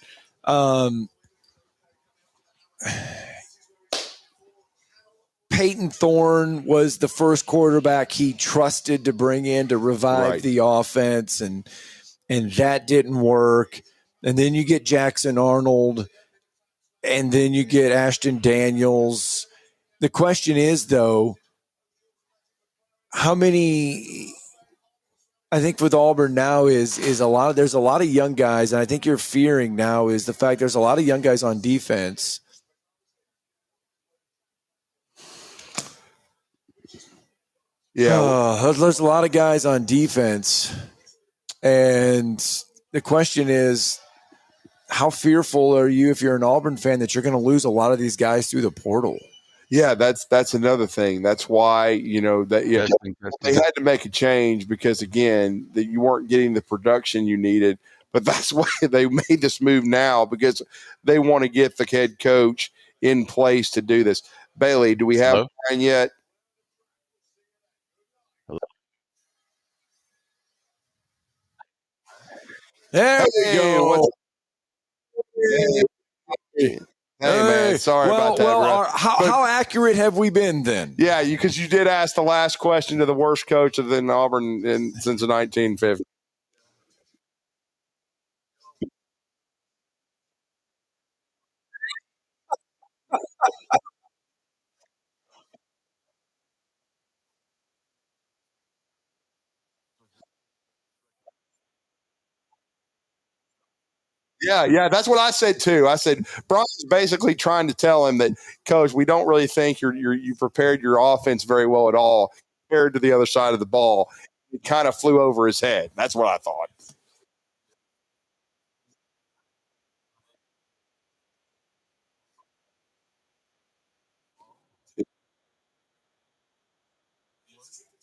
Peyton Thorne was the first quarterback he trusted to bring in to revive the offense, and that didn't work. And then you get Jackson Arnold, and then you get Ashton Daniels. The question is, though, how many? I think with Auburn now is a lot. There's a lot of young guys, and I think you're fearing now is the fact there's a lot of young guys on defense. Yeah, there's a lot of guys on defense, and the question is, how fearful are you if you're an Auburn fan that you're going to lose a lot of these guys through the portal? Yeah, that's another thing. That's why they had to make a change because again, that you weren't getting the production you needed. But that's why they made this move now because they want to get the head coach in place to do this. Bailey, do we have Brian yet? There we go. Hey, man, sorry about that. How accurate have we been then? Yeah, because you did ask the last question to the worst coach of the Auburn since the 1950s. Yeah, that's what I said too. I said Brian's basically trying to tell him that, Coach, we don't really think you prepared your offense very well at all compared to the other side of the ball. It kind of flew over his head. That's what I thought.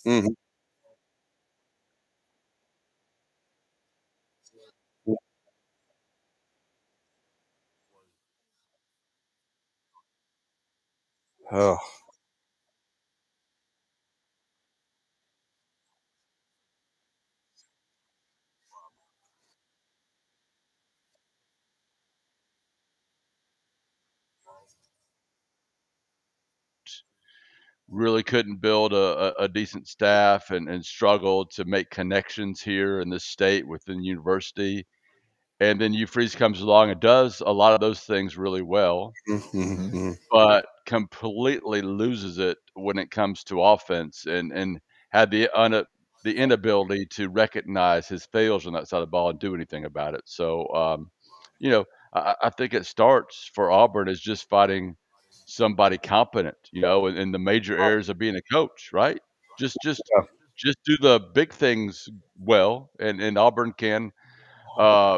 Mm-hmm. Oh. Really couldn't build a decent staff and struggled to make connections here in this state within the university. And then Hugh Freeze comes along and does a lot of those things really well, but completely loses it when it comes to offense and had the inability to recognize his failures on that side of the ball and do anything about it. So, I think it starts for Auburn is just finding somebody competent, in the major areas of being a coach, right? Just do the big things well, and Auburn can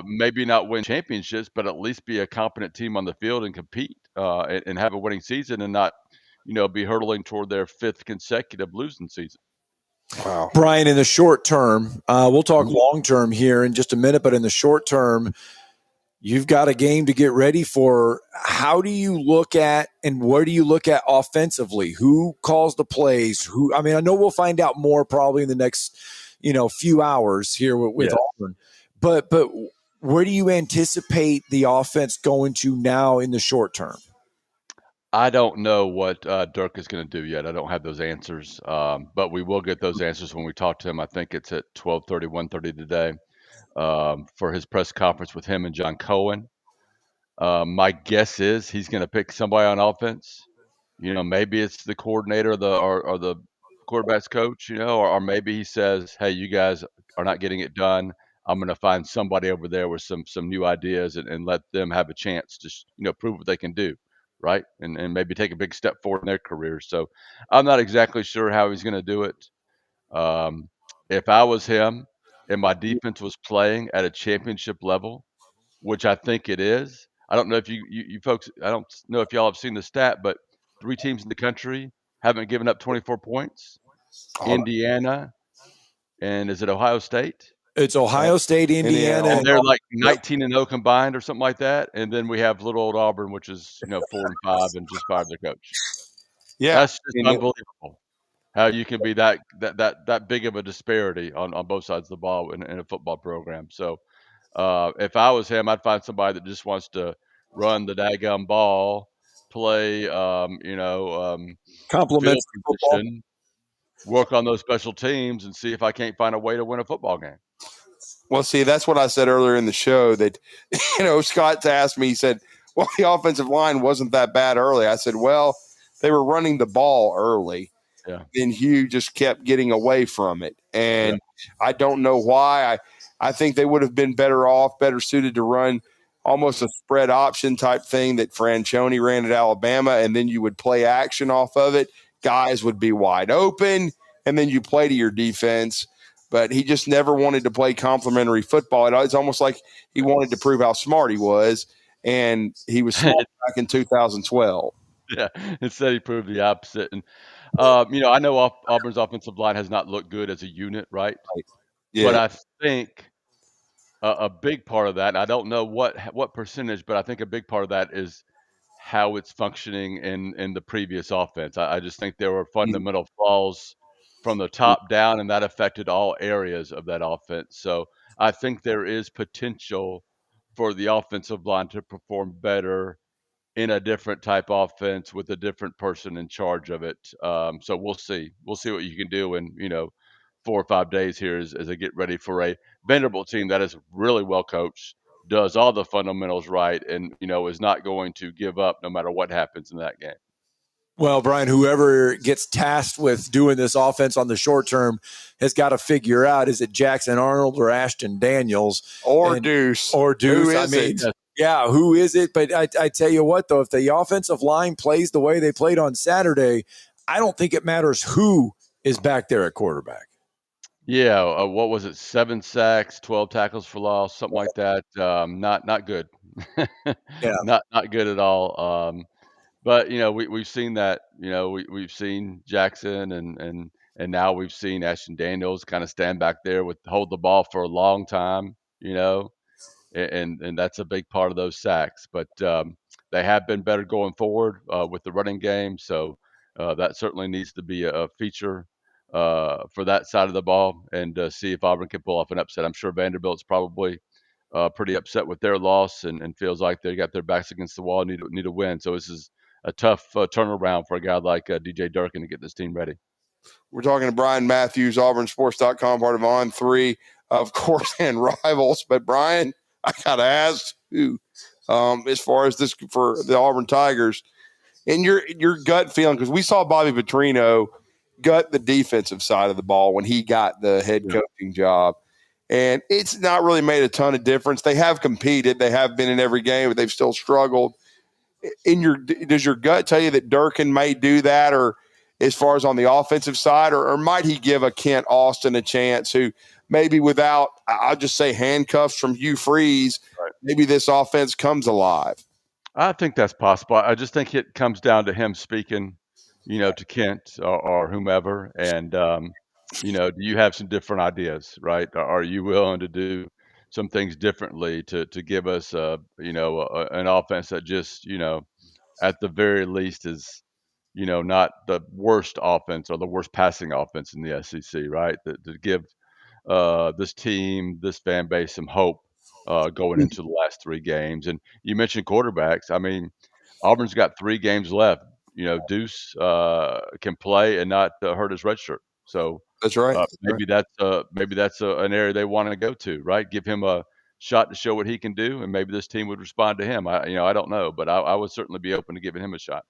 maybe not win championships, but at least be a competent team on the field and compete and have a winning season and not, be hurtling toward their 5th consecutive losing season. Wow. Bryan, in the short term, we'll talk long term here in just a minute, but in the short term, you've got a game to get ready for. How do you look at and where do you look at offensively? Who calls the plays? I know we'll find out more probably in the next, few hours here with Auburn. But where do you anticipate the offense going to now in the short term? I don't know what Dirk is going to do yet. I don't have those answers, but we will get those answers when we talk to him. I think it's at 12:30, 1:30 today for his press conference with him and John Cohen. My guess is he's going to pick somebody on offense. Maybe it's the coordinator or the quarterback's coach, or maybe he says, hey, you guys are not getting it done. I'm going to find somebody over there with some new ideas and let them have a chance to, prove what they can do, right? And maybe take a big step forward in their career. So I'm not exactly sure how he's going to do it. If I was him and my defense was playing at a championship level, which I think it is. I don't know if you folks, I don't know if y'all have seen the stat, but 3 teams in the country haven't given up 24 points. Indiana, and is it Ohio State? It's Ohio State, Indiana. And they're like 19-0 combined or something like that. And then we have little old Auburn, which is, 4-5 and just fired their coach. Yeah. That's just unbelievable how you can be that big of a disparity on both sides of the ball in a football program. So, if I was him, I'd find somebody that just wants to run the daggum ball, play, complements field position, work on those special teams, and see if I can't find a way to win a football game. Well, see, that's what I said earlier in the show that, Scott asked me, he said, well, the offensive line wasn't that bad early. I said, well, they were running the ball early. Yeah. And Hugh just kept getting away from it. And I don't know why. I think they would have been better suited to run almost a spread option type thing that Franchione ran at Alabama, and then you would play action off of it. Guys would be wide open, and then you play to your defense. But he just never wanted to play complementary football. It's almost like he wanted to prove how smart he was, and he was smart back in 2012. Yeah, instead he proved the opposite. And, I know Auburn's offensive line has not looked good as a unit, right? Yeah. But I think a big part of that, and I don't know what percentage, but I think a big part of that is how it's functioning in the previous offense. I just think there were fundamental flaws from the top down, and that affected all areas of that offense. So I think there is potential for the offensive line to perform better in a different type offense with a different person in charge of it. So we'll see. We'll see what you can do in 4 or 5 days here as they get ready for a Vanderbilt team that is really well coached, does all the fundamentals right, and is not going to give up no matter what happens in that game. Well, Bryan, whoever gets tasked with doing this offense on the short term has got to figure out, is it Jackson Arnold or Ashton Daniels? Or Deuce. Or Deuce. Who is it? Yeah, who is it? But I tell you what, though, if the offensive line plays the way they played on Saturday, I don't think it matters who is back there at quarterback. Yeah, what was it? 7 sacks, 12 tackles for loss, something like that. Not good. Yeah. Not good at all. But we've seen that. We've seen Jackson and now we've seen Ashton Daniels kind of stand back there hold the ball for a long time. And that's a big part of those sacks. But they have been better going forward with the running game. So that certainly needs to be a feature for that side of the ball, and see if Auburn can pull off an upset. I'm sure Vanderbilt's probably pretty upset with their loss and feels like they got their backs against the wall and need a win. So this is a tough turnaround for a guy like DJ Durkin to get this team ready. We're talking to Bryan Matthews, AuburnSports.com, part of On3, of course, and Rivals. But, Bryan, I got to ask who, as far as this for the Auburn Tigers, and your gut feeling, because we saw Bobby Petrino gut the defensive side of the ball when he got the head coaching job. And it's not really made a ton of difference. They have competed. They have been in every game, but they've still struggled. Does your gut tell you that Durkin may do that, or as far as on the offensive side, or might he give a Kent Austin a chance, who maybe without, I'll just say, handcuffs from Hugh Freeze, maybe this offense comes alive. I think that's possible. I just think it comes down to him speaking, to Kent or whomever, and do you have some different ideas, right? Are you willing to do some things differently to give us, an offense that just, at the very least is, not the worst offense or the worst passing offense in the SEC, right? To give this team, this fan base, some hope going into the last 3 games. And you mentioned quarterbacks. I mean, Auburn's got 3 games left. Deuce can play and not hurt his red shirt. So that's right. Maybe that's an area they want to go to, right? Give him a shot to show what he can do, and maybe this team would respond to him. I don't know, but I would certainly be open to giving him a shot.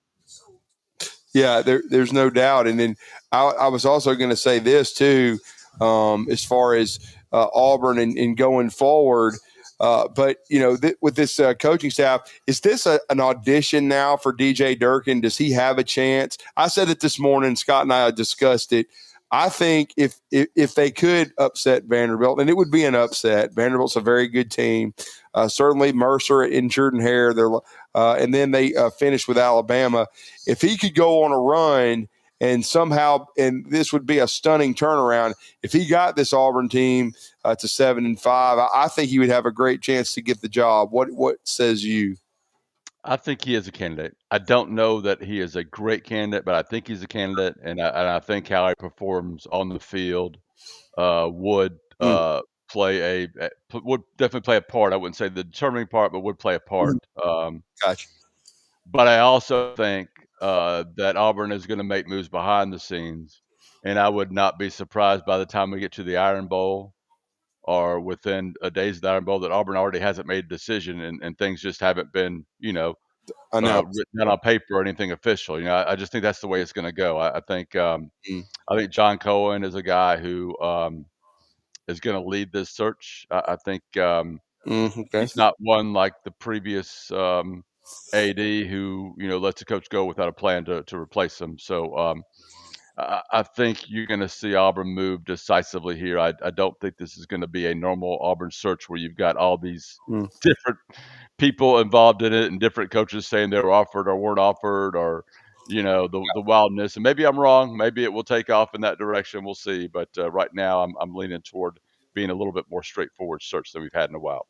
Yeah, there's no doubt. And then I was also going to say this too, as far as Auburn and going forward. But with this coaching staff, is this an audition now for DJ Durkin? Does he have a chance? I said it this morning. Scott and I discussed it. I think if they could upset Vanderbilt, and it would be an upset. Vanderbilt's a very good team. Certainly Mercer and Jordan Hare. And then they finished with Alabama. If he could go on a run and somehow, and this would be a stunning turnaround, if he got this Auburn team to 7-5, I think he would have a great chance to get the job. What says you? I think he is a candidate. I don't know that he is a great candidate, but I think he's a candidate, and I think how he performs on the field would would definitely play a part. I wouldn't say the determining part, but would play a part. Gotcha. But I also think that Auburn is going to make moves behind the scenes, and I would not be surprised by the time we get to the Iron Bowl or within a days of the Iron Bowl that Auburn already hasn't made a decision and things just haven't been, written down on paper or anything official. I just think that's the way it's going to go. I think John Cohen is a guy who is going to lead this search. I think he's not one like the previous AD who lets the coach go without a plan to replace him. So I think you're going to see Auburn move decisively here. I don't think this is going to be a normal Auburn search where you've got all these different people involved in it and different coaches saying they were offered or weren't offered, or the wildness. And maybe I'm wrong. Maybe it will take off in that direction. We'll see. But right now, I'm leaning toward being a little bit more straightforward search than we've had in a while.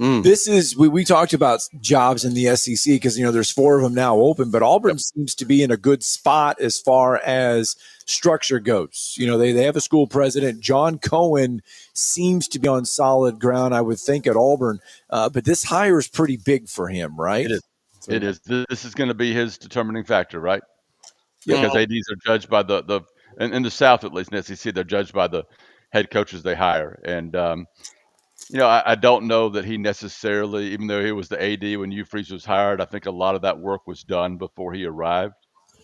This is we talked about jobs in the SEC because there's 4 of them now open, but Auburn seems to be in a good spot as far as structure goes. They have a school president. John Cohen seems to be on solid ground, I would think, at Auburn. But this hire is pretty big for him, right? It is. It is. This is going to be his determining factor, right? Because ADs are judged by in the South, at least in the SEC, they're judged by the head coaches they hire. And I don't know that he necessarily, even though he was the AD when Hugh Freeze was hired, I think a lot of that work was done before he arrived.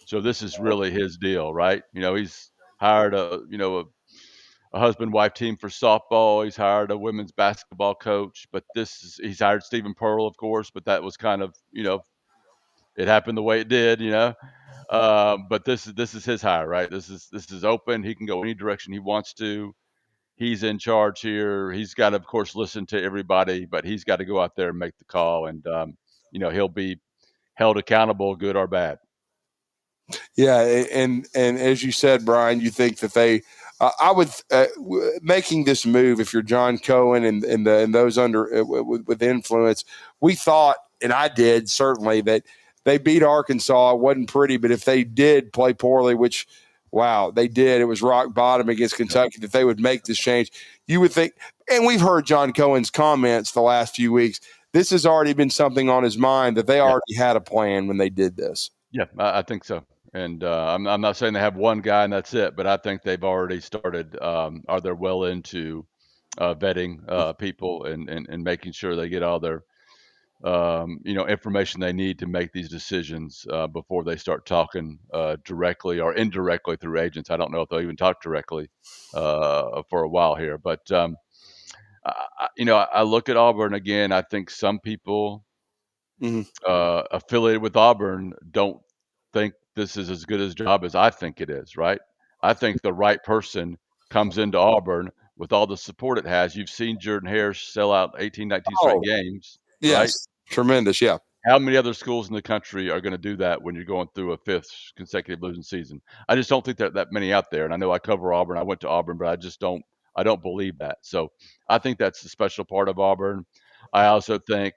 So this is really his deal, right? He's hired a husband-wife team for softball. He's hired a women's basketball coach, but he's hired Stephen Pearl, of course, but that was kind of, it happened the way it did, but this is his hire, right? This is open. He can go any direction he wants to. He's in charge here. He's got to, of course, listen to everybody, but he's got to go out there and make the call. And, he'll be held accountable, good or bad. Yeah. And as you said, Brian, you think that I would, making this move, if you're John Cohen and those under with influence, we thought, and I did certainly, that they beat Arkansas. It wasn't pretty, but if they did play poorly, which – wow, they did. It was rock bottom against Kentucky, that they would make this change. You would think, and we've heard John Cohen's comments the last few weeks. This has already been something on his mind, that they already had a plan when they did this. Yeah, I think so. And I'm not saying they have one guy and that's it, but I think they've already started, or they're well into vetting people and making sure they get all their information they need to make these decisions before they start talking directly or indirectly through agents. I don't know if they'll even talk directly for a while here. But, I look at Auburn again. I think some people affiliated with Auburn don't think this is as good a job as I think it is, right? I think the right person comes into Auburn with all the support it has. You've seen Jordan Harris sell out 18, 19 Oh, straight games, right? yes. Tremendous. Yeah. How many other schools in the country are going to do that when you're going through a fifth consecutive losing season? I just don't think there are that many out there. And I know I cover Auburn. I went to Auburn, but I don't believe that. So I think that's the special part of Auburn. I also think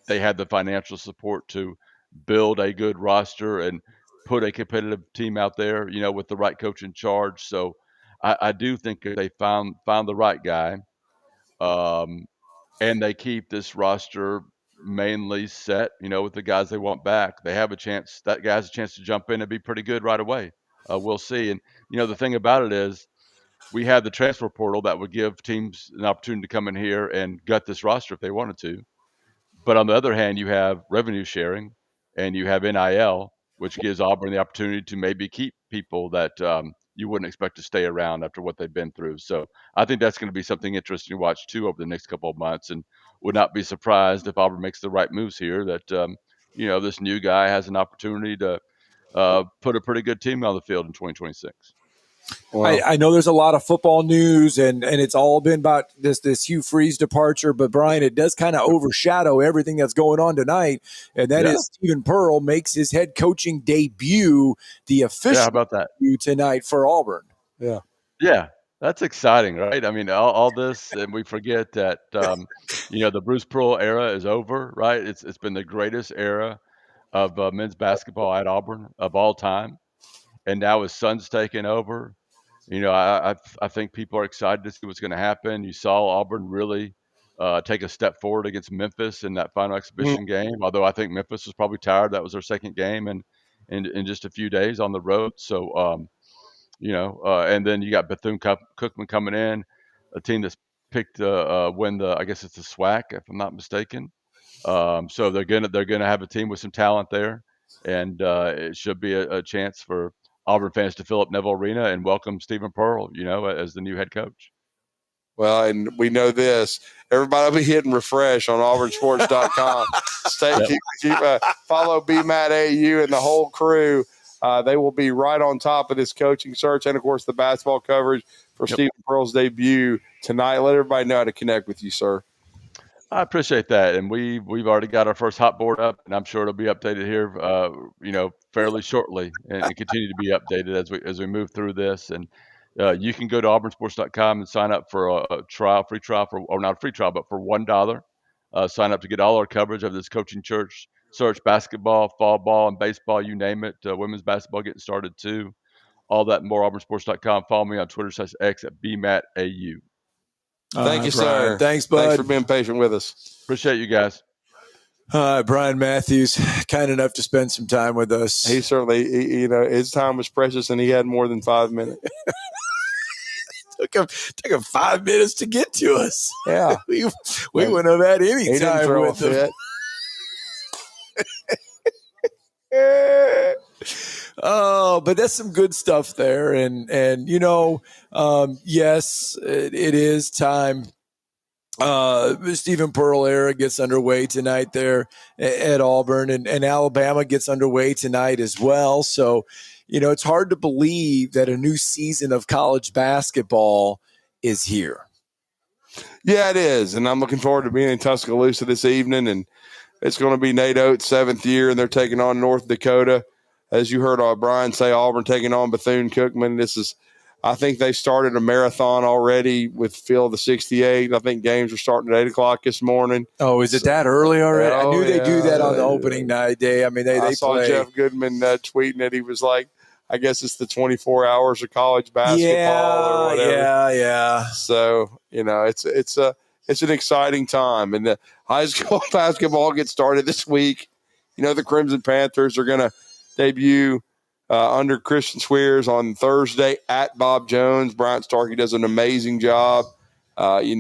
they had the financial support to build a good roster and put a competitive team out there, with the right coach in charge. So I do think if they found the right guy, um, and they keep this roster mainly set, with the guys they want back, they have a chance. That guy has a chance to jump in and be pretty good right away. We'll see. And, the thing about it is we have the transfer portal that would give teams an opportunity to come in here and gut this roster if they wanted to. But on the other hand, you have revenue sharing and you have NIL, which gives Auburn the opportunity to maybe keep people that you wouldn't expect to stay around after what they've been through. So I think that's going to be something interesting to watch too over the next couple of months, and would not be surprised if Auburn makes the right moves here. That this new guy has an opportunity to put a pretty good team on the field in 2026. Wow. I know there's a lot of football news, and it's all been about this Hugh Freeze departure. But, Brian, it does kind of overshadow everything that's going on tonight, and that is Stephen Pearl makes his head coaching debut, the official how about that? debut tonight for Auburn. Yeah. Yeah, that's exciting, right? I mean, all this, and we forget that, the Bruce Pearl era is over, right? It's been the greatest era of men's basketball at Auburn of all time. And now his son's taking over. I think people are excited to see what's going to happen. You saw Auburn really take a step forward against Memphis in that final exhibition game. Although I think Memphis was probably tired. That was their second game in just a few days on the road. So, and then you got Bethune-Cookman coming in, a team that's picked win I guess it's the SWAC, if I'm not mistaken. So they're gonna have a team with some talent there, and it should be a chance for Auburn fans to fill up Neville Arena and welcome Stephen Pearl, as the new head coach. Well, and we know this. Everybody will be hitting refresh on auburnsports.com. Follow BMAT-AU and the whole crew. They will be right on top of this coaching search and, of course, the basketball coverage for Stephen Pearl's debut tonight. Let everybody know how to connect with you, sir. I appreciate that, and we've already got our first hot board up, and I'm sure it'll be updated here, fairly shortly, and continue to be updated as we move through this. And you can go to auburnsports.com and sign up for a free trial or not a free trial, but for $1. Sign up to get all our coverage of this coaching search, basketball, fall ball, and baseball, you name it. Women's basketball getting started too. All that and more, auburnsports.com. Follow me on Twitter/X at BMAT-AU. Thank you, sir. Thanks, bud. Thanks for being patient with us. Appreciate you guys. Bryan Matthews, kind enough to spend some time with us. He certainly, his time was precious, and he had more than 5 minutes. Took him 5 minutes to get to us. Yeah. we wouldn't have had any time with him. Oh, but that's some good stuff there. And yes, it is time. Stephen Pearl era gets underway tonight there at Auburn, and Alabama gets underway tonight as well. So, it's hard to believe that a new season of college basketball is here. Yeah, it is. And I'm looking forward to being in Tuscaloosa this evening. And it's going to be Nate Oates' 7th year, and they're taking on North Dakota. As you heard Brian say, Auburn taking on Bethune-Cookman. I think they started a marathon already with Field of 68. I think games are starting at 8 o'clock this morning. Oh, is it that early already? I knew they do that on the opening night day. I mean, I saw play. Jeff Goodman tweeting it. He was like, I guess it's the 24 hours of college basketball or whatever. Yeah. So, it's an exciting time. And the high school basketball gets started this week. The Crimson Panthers are going to debut under Christian Swears on Thursday at Bob Jones. Bryant Starkey does an amazing job. He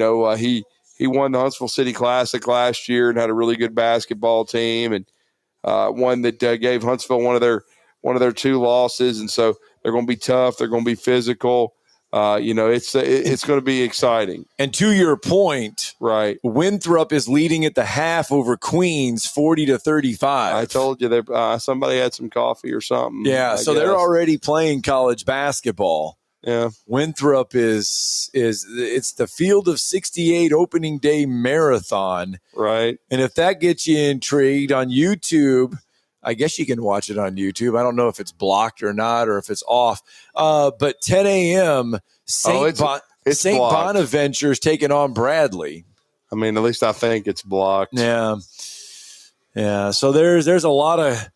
won the Huntsville City Classic last year and had a really good basketball team, and one that gave Huntsville one of their 2 losses. And so they're going to be tough. They're going to be physical. It's going to be exciting. And to your point, right? Winthrop is leading at the half over Queens, 40-35. I told you somebody had some coffee or something. Yeah, so they're already playing college basketball. Yeah. Winthrop is it's the Field of 68 opening day marathon. Right. And if that gets you intrigued on YouTube, I guess you can watch it on YouTube. I don't know if it's blocked or not, or if it's off. But 10 a.m. St. Bonaventure's taking on Bradley. I mean, at least I think it's blocked. Yeah. So there's a lot of.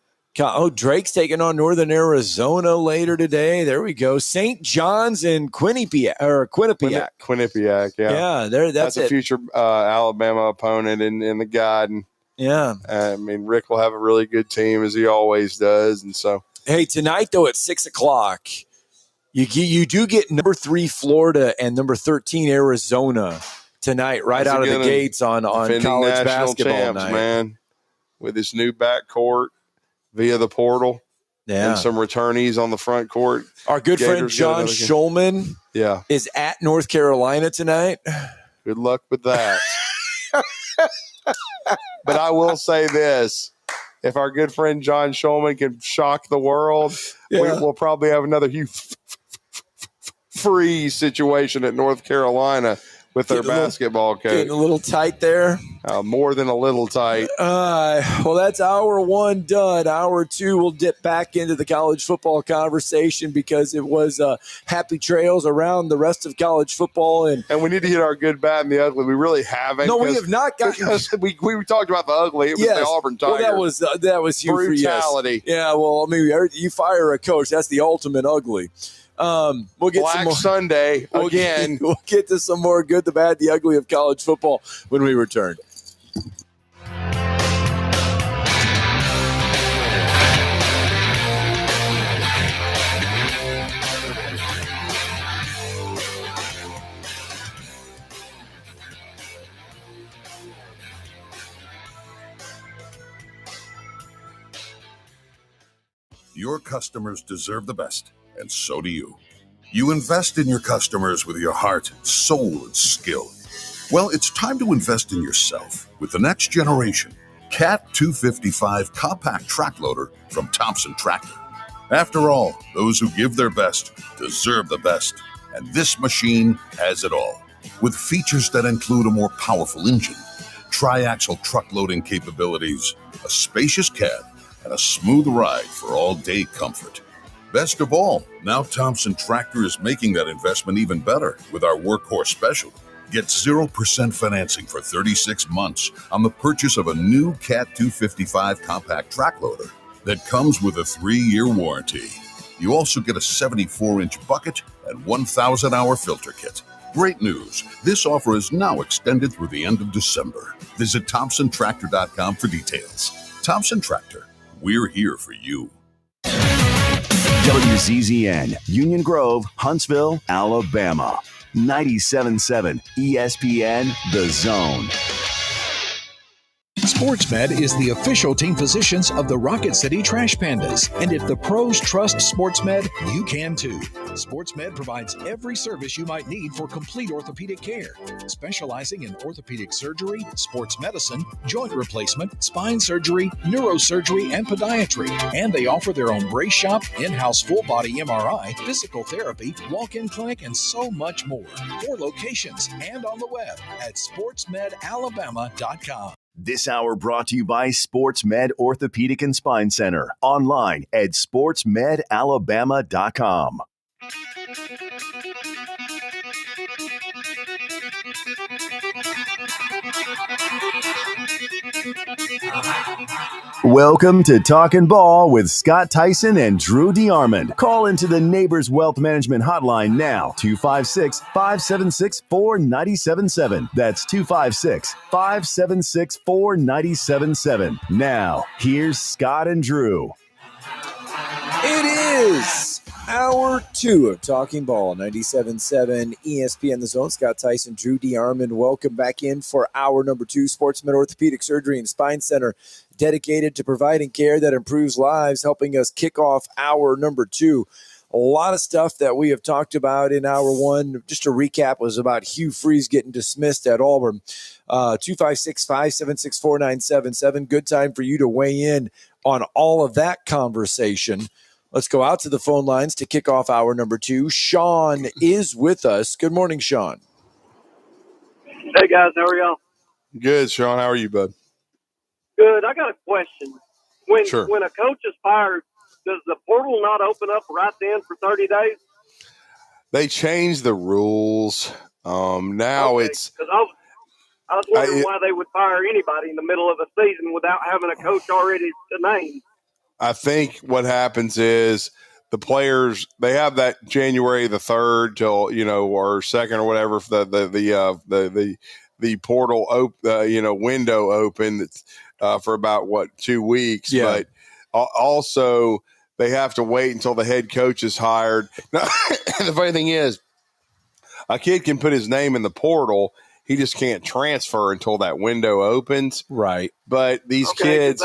Drake's taking on Northern Arizona later today. There we go. St. John's and Quinnipiac. Quinnipiac, yeah. Yeah, that's a future Alabama opponent in the Garden. Yeah. I mean, Rick will have a really good team, as he always does. And so, hey, tonight, though, at 6 o'clock, you do get number 3 Florida and number 13 Arizona tonight, right out of the gates on college basketball night. Man, with this new backcourt via the portal. Yeah. And some returnees on the front court. Our good friend John Schulman is at North Carolina tonight. Good luck with that. But I will say this. If our good friend John Schulman can shock the world, we'll probably have another free situation at North Carolina with their basketball coach. Getting a little tight there. More than a little tight. Well, that's hour 1 done. Hour 2, we'll dip back into the college football conversation because it was happy trails around the rest of college football. And we need to hit our good, bad, and the ugly. We really haven't. No, we have not gotten. Because we talked about the ugly. It was the Auburn Tigers. Well, that was huge. Brutality. Yeah, well, I mean, you fire a coach, that's the ultimate ugly. We'll get Black some more Sunday again. We'll get to some more good, the bad, the ugly of college football when we return. Your customers deserve the best, and so do you. You invest in your customers with your heart, soul, and skill. Well, it's time to invest in yourself with the next generation Cat 255 compact track loader from Thompson Tractor. After all, those who give their best deserve the best, and this machine has it all. With features that include a more powerful engine, tri-axle truck loading capabilities, a spacious cab, and a smooth ride for all-day comfort. Best of all, now Thompson Tractor is making that investment even better with our workhorse special. Get 0% financing for 36 months on the purchase of a new Cat 255 compact track loader that comes with a 3-year warranty. You also get a 74-inch bucket and 1,000-hour filter kit. Great news! This offer is now extended through the end of December. Visit ThompsonTractor.com for details. Thompson Tractor. We're here for you. WZZN, Union Grove, Huntsville, Alabama. 97.7 ESPN, The Zone. SportsMed is the official team physicians of the Rocket City Trash Pandas. And if the pros trust SportsMed, you can too. SportsMed provides every service you might need for complete orthopedic care, specializing in orthopedic surgery, sports medicine, joint replacement, spine surgery, neurosurgery, and podiatry. And they offer their own brace shop, in-house full-body MRI, physical therapy, walk-in clinic, and so much more. 4 locations and on the web at sportsmedalabama.com. This hour brought to you by SportsMed Orthopedic and Spine Center. Online at sportsmedalabama.com. Welcome to Talkin' Ball with Scott Tyson and Drew DeArmond. Call into the Neighbors Wealth Management Hotline now, 256-576-4977. That's 256-576-4977. Now, here's Scott and Drew. It is hour 2 of Talking Ball, 97.7 ESPN The Zone. Scott Tyson, Drew DeArmond, welcome back in for hour number 2. SportsMed Orthopedic Surgery and Spine Center, dedicated to providing care that improves lives, helping us kick off hour number 2. A lot of stuff that we have talked about in hour 1. Just to recap, was about Hugh Freeze getting dismissed at Auburn. 256-576-4977. Good time for you to weigh in on all of that conversation. Let's go out to the phone lines to kick off hour number 2. Sean is with us. Good morning, Sean. Hey, guys. How are y'all? Good, Sean. How are you, bud? Good. I got a question. Sure. When a coach is fired, does the portal not open up right then for 30 days? They changed the rules. Now it's. Because I was wondering why they would fire anybody in the middle of a season without having a coach already to name. I think what happens is the players, they have that January the 3rd till, or 2nd or whatever, for the portal window open for about 2 weeks. Yeah. But also they have to wait until the head coach is hired. Now, the funny thing is, a kid can put his name in the portal. He just can't transfer until that window opens. Right. But these kids,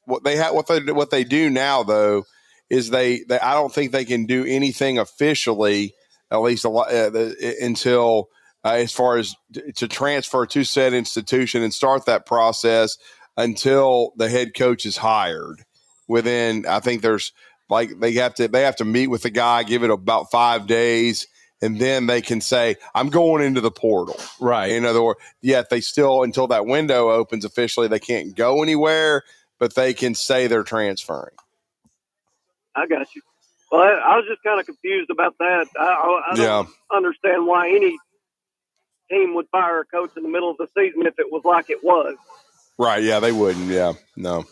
what they do now though is they I don't think they can do anything officially, at least until as far as to transfer to said institution and start that process until the head coach is hired. Within, I think there's they have to meet with the guy, give it about 5 days. And then they can say, I'm going into the portal. Right. In other words, they still, until that window opens officially, they can't go anywhere, but they can say they're transferring. I got you. Well, I was just kind of confused about that. I don't understand why any team would fire a coach in the middle of the season if it was like it was. Right. Yeah, they wouldn't. Yeah. No.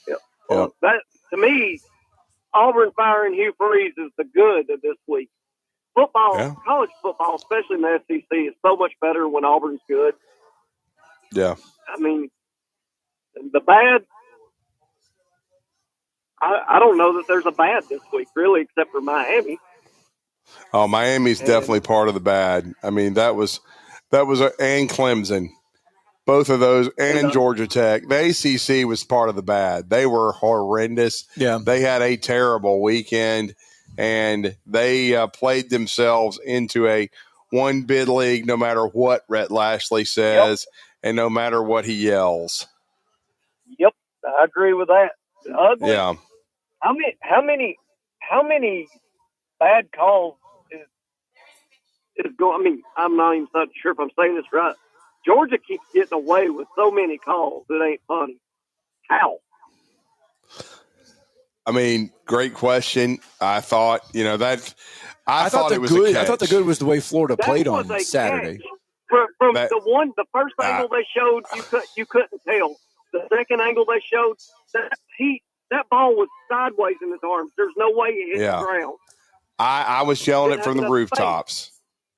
Yeah. Well, that, to me, Auburn firing Hugh Freeze is the good of this week. Football, college football, especially in the SEC, is so much better when Auburn's good. Yeah. I mean, the bad, I don't know that there's a bad this week, really, except for Miami. Oh, Miami's definitely part of the bad. I mean, that was and Clemson, both of those, and Georgia Tech. The ACC was part of the bad. They were horrendous. Yeah. They had a terrible weekend. And they played themselves into a one-bid league no matter what Rhett Lashley says and no matter what he yells. Yep, I agree with that. Ugly. Yeah. How many bad calls is going? I mean, I'm not even so sure if I'm saying this right. Georgia keeps getting away with so many calls. It ain't funny. How? I mean, great question. I thought, I thought it was a catch. I thought the good was the way Florida played on Saturday. From the first angle they showed, you couldn't tell. The second angle they showed, that ball was sideways in his arms. There's no way it hit the ground. I was yelling it from the rooftops.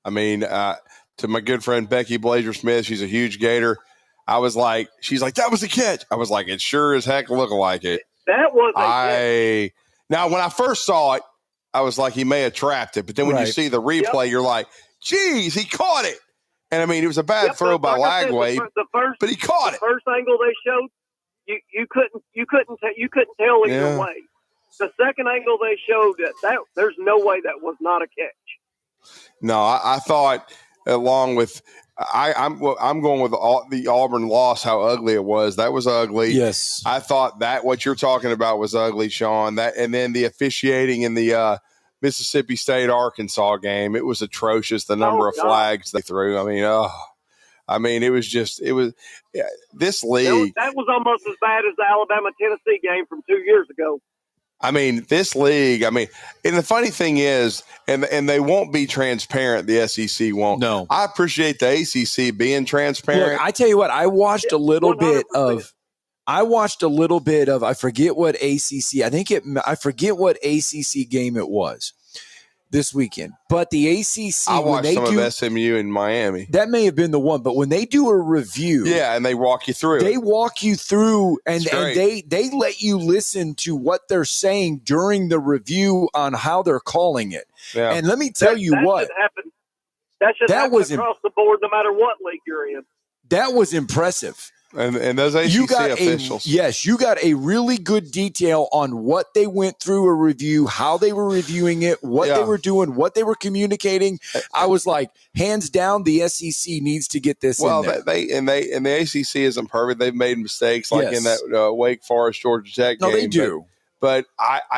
I mean, to my good friend Becky Blazer Smith, she's a huge Gator. I was like, she's like, that was a catch. I was like, it sure as heck looked like it. That was now when I first saw it, I was like, he may have trapped it. But then when you see the replay, you're like, geez, he caught it. And I mean, it was a bad throw by Lagway, but he caught it. The first angle they showed, you couldn't tell either way. The second angle they showed, that there's no way that was not a catch. No, I thought along with I'm going with the Auburn loss. How ugly it was. That was ugly. Yes, I thought that what you're talking about was ugly, Sean. That and then the officiating in the Mississippi State Arkansas game. It was atrocious. The number of flags they threw. I mean, it was this league. That was almost as bad as the Alabama Tennessee game from 2 years ago. I mean, this league, and the funny thing is, and they won't be transparent, the SEC won't. No. I appreciate the ACC being transparent. Look, I tell you what, I watched a little bit of, I forget what ACC game it was this weekend. But the ACC, I watched some of SMU in Miami. That may have been the one, but when they do a review, and they walk you through. They walk you through, and they let you listen to what they're saying during the review on how they're calling it. Yeah. And let me tell you what, that should happen across the board, no matter what league you're in. That was impressive. And those ACC officials. You got a really good detail on what they went through a review, how they were reviewing it, what they were doing, what they were communicating. I was like, hands down, the SEC needs to get this in there. And the ACC isn't perfect. They've made mistakes like in that Wake Forest Georgia Tech game. No, they do. But I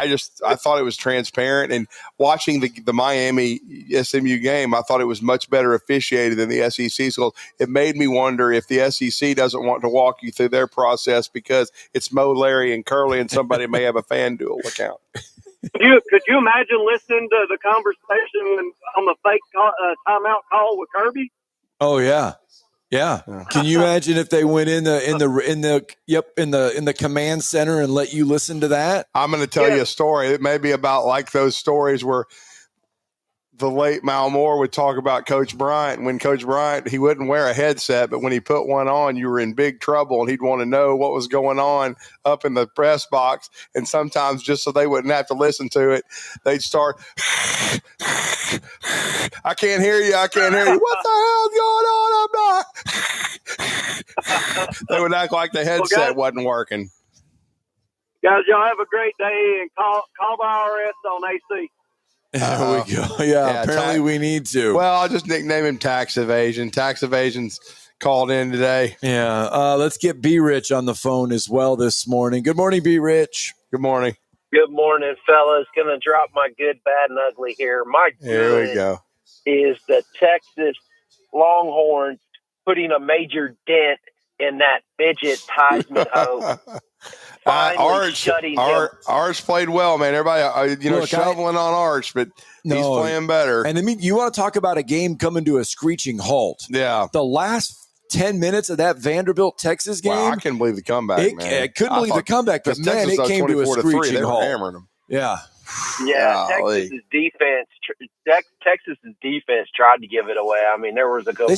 thought it was transparent. And watching the Miami SMU game, I thought it was much better officiated than the SEC. So it made me wonder if the SEC doesn't want to walk you through their process because it's Mo, Larry, and Curly, and somebody may have a FanDuel account. Could you imagine listening to the conversation on the fake timeout call with Kirby? Oh yeah. Can you imagine if they went in the command center and let you listen to that? I'm going to tell you a story. It may be about like those stories where the late Mal Moore would talk about Coach Bryant. When Coach Bryant, he wouldn't wear a headset, but when he put one on, you were in big trouble, and he'd want to know what was going on up in the press box. And sometimes, just so they wouldn't have to listen to it, they'd start, I can't hear you. I can't hear you. What the hell's going on? I'm not. They would act like the headset wasn't working. Guys, y'all have a great day, and call the IRS on AC. There we go. Yeah, apparently we need to. Well, I'll just nickname him Tax Evasion. Tax Evasion's called in today. Yeah. Let's get B Rich on the phone as well this morning. Good morning, B Rich. Good morning. Good morning, fellas. Going to drop my good, bad, and ugly here. My Here we go. Is the Texas Longhorns putting a major dent in that midget Heisman hope. Arch played well, man. Everybody, shoveling on Arch, but he's playing better. And I mean, you want to talk about a game coming to a screeching halt. Yeah. The last 10 minutes of that Vanderbilt-Texas game. Wow, I couldn't believe the comeback, man. I couldn't believe the comeback, but man, it came to a screeching halt. Hammering them. Yeah. Yeah, Texas's defense tried to give it away. I mean, there was a couple.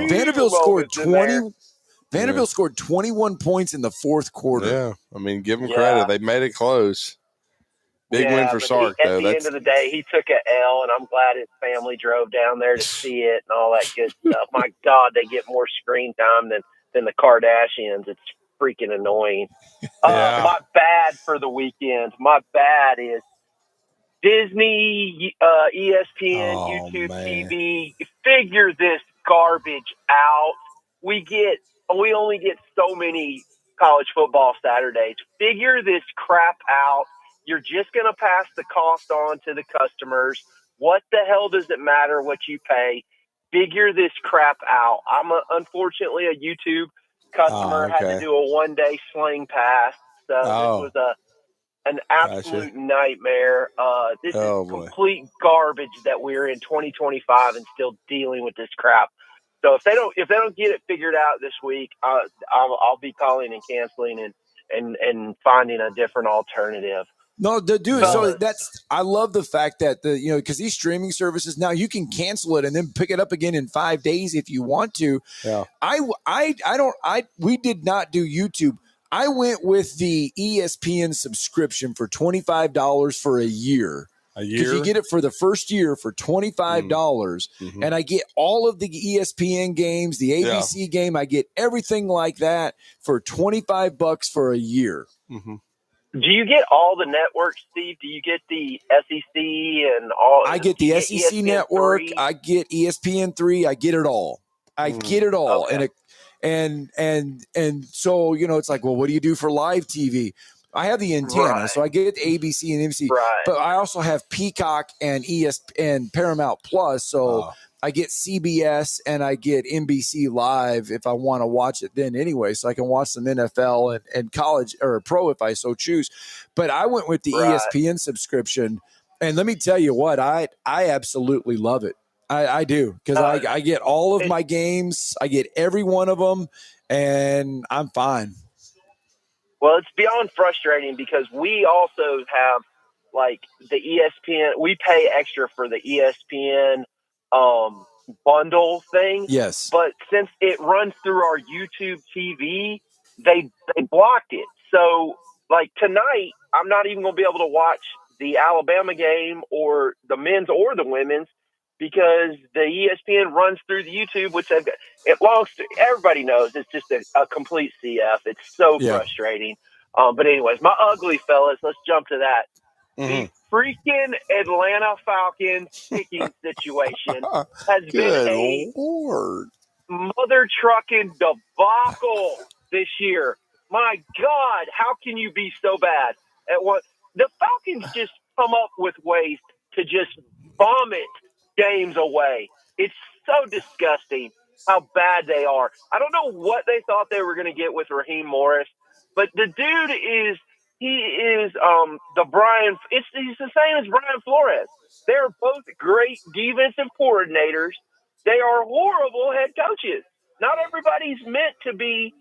Vanderbilt scored 20. Vanderbilt scored 21 points in the fourth quarter. Yeah, I mean, give them credit. They made it close. Big win for Sark, though. At the end of the day, he took an L, and I'm glad his family drove down there to see it and all that good stuff. My God, they get more screen time than the Kardashians. It's freaking annoying. My bad for the weekend. My bad is Disney, ESPN, YouTube TV. Figure this garbage out. We only get so many college football Saturdays. Figure this crap out. You're just going to pass the cost on to the customers. What the hell does it matter what you pay? Figure this crap out. I'm unfortunately a YouTube customer. Had to do a one-day sling pass. So this was an absolute nightmare. This is complete garbage that we're in 2025 and still dealing with this crap. So if they don't get it figured out this week, I'll be calling and canceling and finding a different alternative. No, dude. So I love the fact that because these streaming services now you can cancel it and then pick it up again in 5 days if you want to. Yeah. We did not do YouTube. I went with the ESPN subscription for $25 for a year. Because you get it for the first year for $25, and I get all of the ESPN games, the ABC game. I get everything like that for $25 for a year. Mm-hmm. Do you get all the networks, Steve? Do you get the SEC and all? I get the SEC ESPN network. 3? I get ESPN3. I get it all. Get it all. Okay. And so it's like, well, what do you do for live TV? I have the antenna, so I get ABC and NBC, but I also have Peacock and and Paramount Plus, so I get CBS and I get NBC Live if I want to watch it then anyway, so I can watch some NFL and college or pro if I so choose. But I went with the ESPN subscription, and let me tell you what, I absolutely love it. I do, because I get all of my games, I get every one of them, and I'm fine. Well, it's beyond frustrating because we also have like the ESPN. We pay extra for the ESPN bundle thing. Yes. But since it runs through our YouTube TV, they blocked it. So like tonight, I'm not even going to be able to watch the Alabama game or the men's or the women's because the ESPN runs through the YouTube, which they've got. It belongs to everybody knows it's just a complete CF. It's so frustrating. But anyways, my ugly fellas, let's jump to that. The freaking Atlanta Falcons kicking situation has been a mother trucking debacle this year. My God, how can you be so bad at what? the Falcons just come up with ways to just vomit games away. It's so disgusting how bad they are. I don't know what they thought they were going to get with Raheem Morris, but the dude is the Brian. He's the same as Brian Flores. They're both great defensive coordinators. They are horrible head coaches. Not everybody's meant to be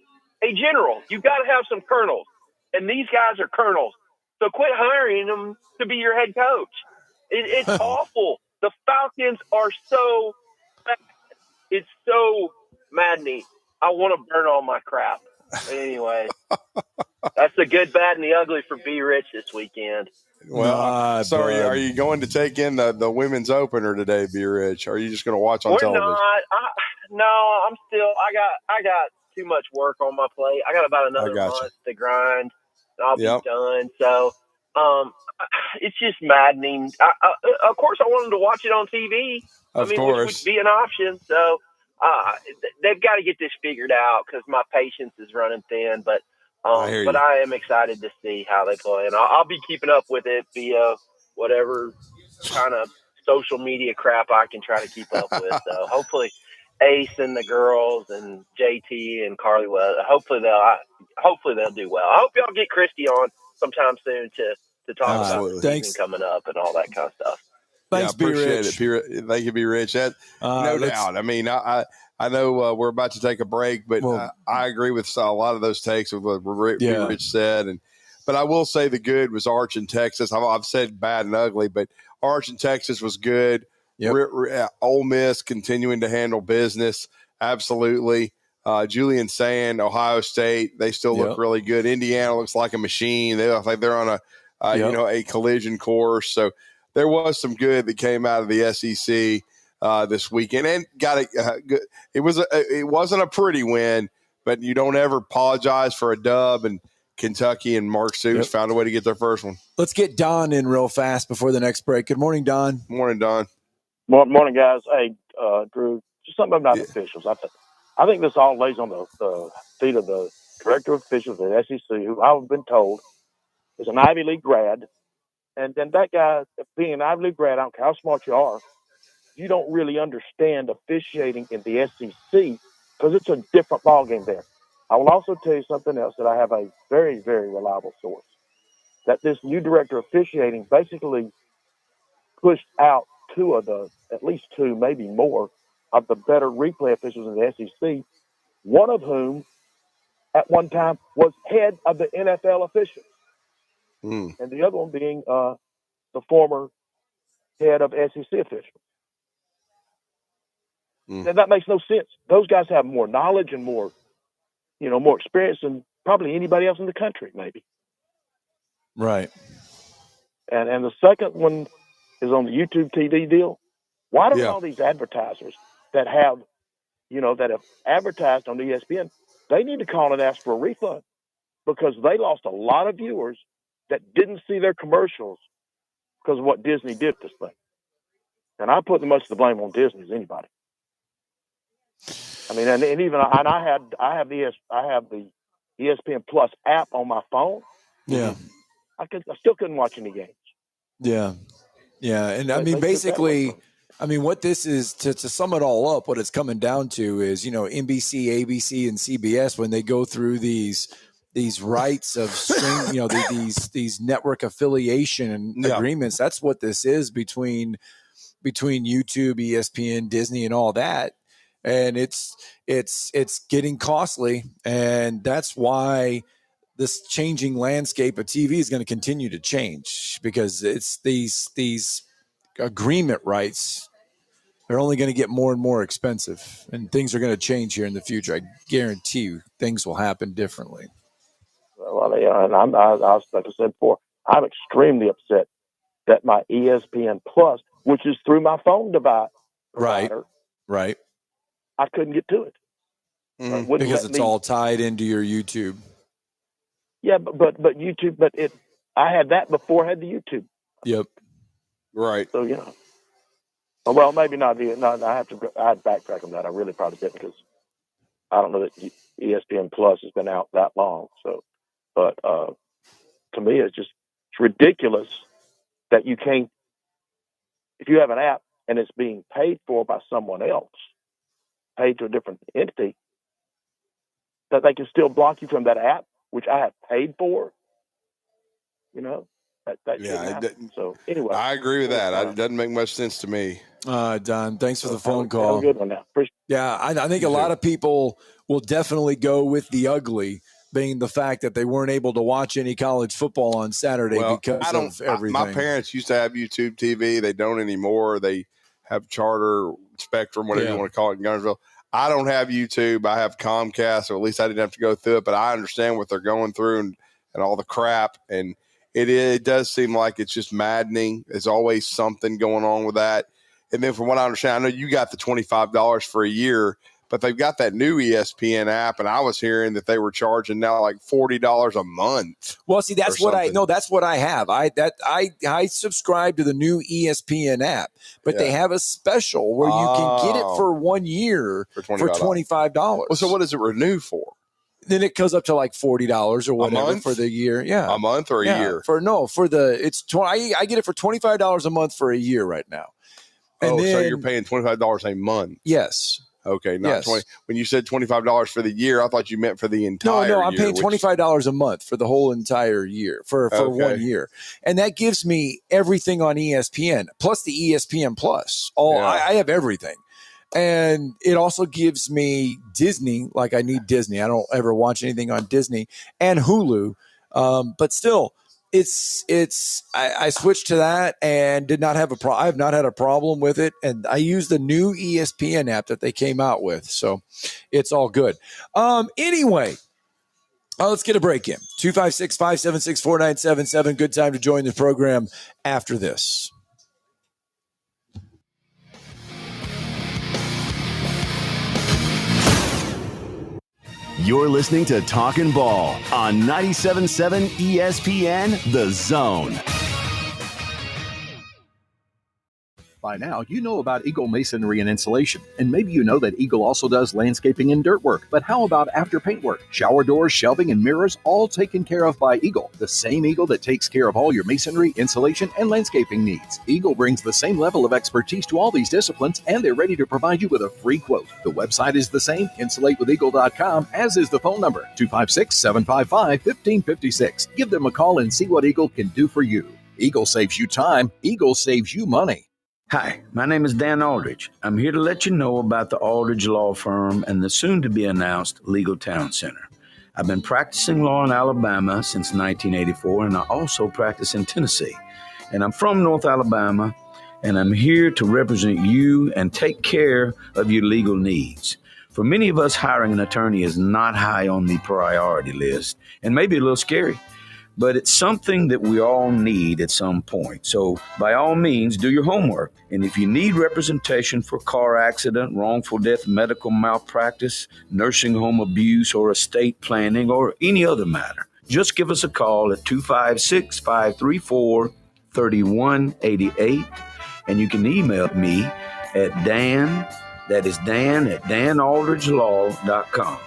a general. You've got to have some colonels, and these guys are colonels. So quit hiring them to be your head coach. It's awful. The Falcons are so bad. It's so maddening. I want to burn all my crap. But anyway, that's the good, bad, and the ugly for B. Rich this weekend. Well, so are you going to take in the women's opener today, B. Rich? Or are you just going to watch on We're television? not. I'm still. I got too much work on my plate. I got about another month to grind. I'll be done. So, it's just maddening. Of course, I wanted to watch it on TV. Which would be an option. So, they've got to get this figured out because my patience is running thin. But I am excited to see how they play, and I'll be keeping up with it via whatever kind of social media crap I can try to keep up with. So hopefully Ace and the girls and JT and Carly, hopefully they'll do well. I hope y'all get Christy on sometime soon to talk about the season coming up and all that kind of stuff. Thanks, appreciate it. Thank you, B. Rich. No doubt. I mean, I know we're about to take a break, but I agree with a lot of those takes of what B. Rich said. But I will say the good was Arch in Texas. I've said bad and ugly, but Arch in Texas was good. Ole Miss continuing to handle business. Absolutely. Julian Sand, Ohio State, they still look really good. Indiana looks like a machine. They look like they're on a collision course. So there was some good that came out of the SEC this weekend, and it wasn't a pretty win, but you don't ever apologize for a dub. And Kentucky and Mark Stoops found a way to get their first one. Let's get Don in real fast before the next break. Good morning, Don. Morning, Don. Morning, guys. Hey, Drew, just something about the officials. I think this all lays on the feet of the director of officials at SEC, who I've been told is an Ivy League grad. And then that guy, being an Ivy League grad, I don't care how smart you are, you don't really understand officiating in the SEC because it's a different ballgame there. I will also tell you something else, that I have a very, very reliable source, that this new director of officiating basically pushed out at least two, maybe more, of the better replay officials in the SEC, one of whom at one time was head of the NFL officials, and the other one being the former head of SEC officials. And that makes no sense. Those guys have more knowledge and more experience than probably anybody else in the country, maybe. Right. And the second one is on the YouTube TV deal. Why don't all these advertisers that have advertised on ESPN, they need to call and ask for a refund, because they lost a lot of viewers that didn't see their commercials because of what Disney did to this thing. And I put the most of the blame on Disney as anybody. I mean, and even I have the ESPN Plus app on my phone. Yeah. I still couldn't watch any games. Yeah. Yeah. And I mean, basically, what this is, to sum it all up, what it's coming down to is, NBC, ABC, and CBS, when they go through these rights of string, these network affiliation agreements, that's what this is between YouTube, ESPN, Disney, and all that. And it's getting costly, and that's why this changing landscape of TV is going to continue to change, because it's these agreement rights. They're only going to get more and more expensive, and things are going to change here in the future. I guarantee you, things will happen differently. Well, and I like I said before, I'm extremely upset that my ESPN Plus, which is through my phone device, right, I couldn't get to it. Because it's all tied into your YouTube. Yeah, but YouTube, I had that before I had the YouTube. Yep. Right. So well, maybe not. I had to backtrack on that. I really probably didn't, because I don't know that ESPN Plus has been out that long. So, but to me, it's just It's ridiculous that you can't, if you have an app and it's being paid for by someone else, paid to a different entity, that they can still block you from that app, which I have paid for. You know, that shouldn't happen. So anyway, I agree with that. It doesn't make much sense to me. Don, thanks for the phone call. Have a good one now. Yeah, I think a lot of people will definitely go with the ugly, being the fact that they weren't able to watch any college football on Saturday because of everything. My parents used to have YouTube TV. They don't anymore. They have Charter, Spectrum, whatever you want to call it in Gunnersville. I don't have YouTube. I have Comcast, so at least I didn't have to go through it. But I understand what they're going through and all the crap. And it does seem like it's just maddening. There's always something going on with that. And then from what I understand, I know you got the $25 for a year, but they've got that new ESPN app, and I was hearing that they were charging now like $40 a month. Well, see, that's what that's what I have. I subscribe to the new ESPN app, but they have a special where you can get it for 1 year for $25. Well, so what does it renew for? Then it goes up to like $40 or whatever for the year. Yeah, a month or a year? I get it for $25 a month for a year right now. And so you're paying $25 a month? Yes. Okay, not 20. When you said $25 for the year, I thought you meant for the entire year. No, I'm paying $25 a month for the whole entire year for 1 year, and that gives me everything on ESPN plus the ESPN Plus. I have everything, and it also gives me Disney. Like I need Disney. I don't ever watch anything on Disney and Hulu, but still. I switched to that and did not have I have not had a problem with it. And I use the new ESPN app that they came out with. So it's all good. Anyway, let's get a break in. 256-576-4977. Good time to join the program after this. You're listening to Talkin' Ball on 97.7 ESPN, The Zone. By now, you know about Eagle Masonry and Insulation, and maybe you know that Eagle also does landscaping and dirt work. But how about after paint work? Shower doors, shelving, and mirrors, all taken care of by Eagle, the same Eagle that takes care of all your masonry, insulation, and landscaping needs. Eagle brings the same level of expertise to all these disciplines, and they're ready to provide you with a free quote. The website is the same, insulatewitheagle.com, as is the phone number, 256-755-1556. Give them a call and see what Eagle can do for you. Eagle saves you time. Eagle saves you money. Hi, my name is Dan Aldridge. I'm here to let you know about the Aldridge Law Firm and the soon-to-be-announced Legal Town Center. I've been practicing law in Alabama since 1984, and I also practice in Tennessee. And I'm from North Alabama, and I'm here to represent you and take care of your legal needs. For many of us, hiring an attorney is not high on the priority list, and maybe a little scary. But it's something that we all need at some point. So by all means, do your homework. And if you need representation for car accident, wrongful death, medical malpractice, nursing home abuse, or estate planning, or any other matter, just give us a call at 256-534-3188. And you can email me at Dan, that is Dan at danaldridgelaw.com.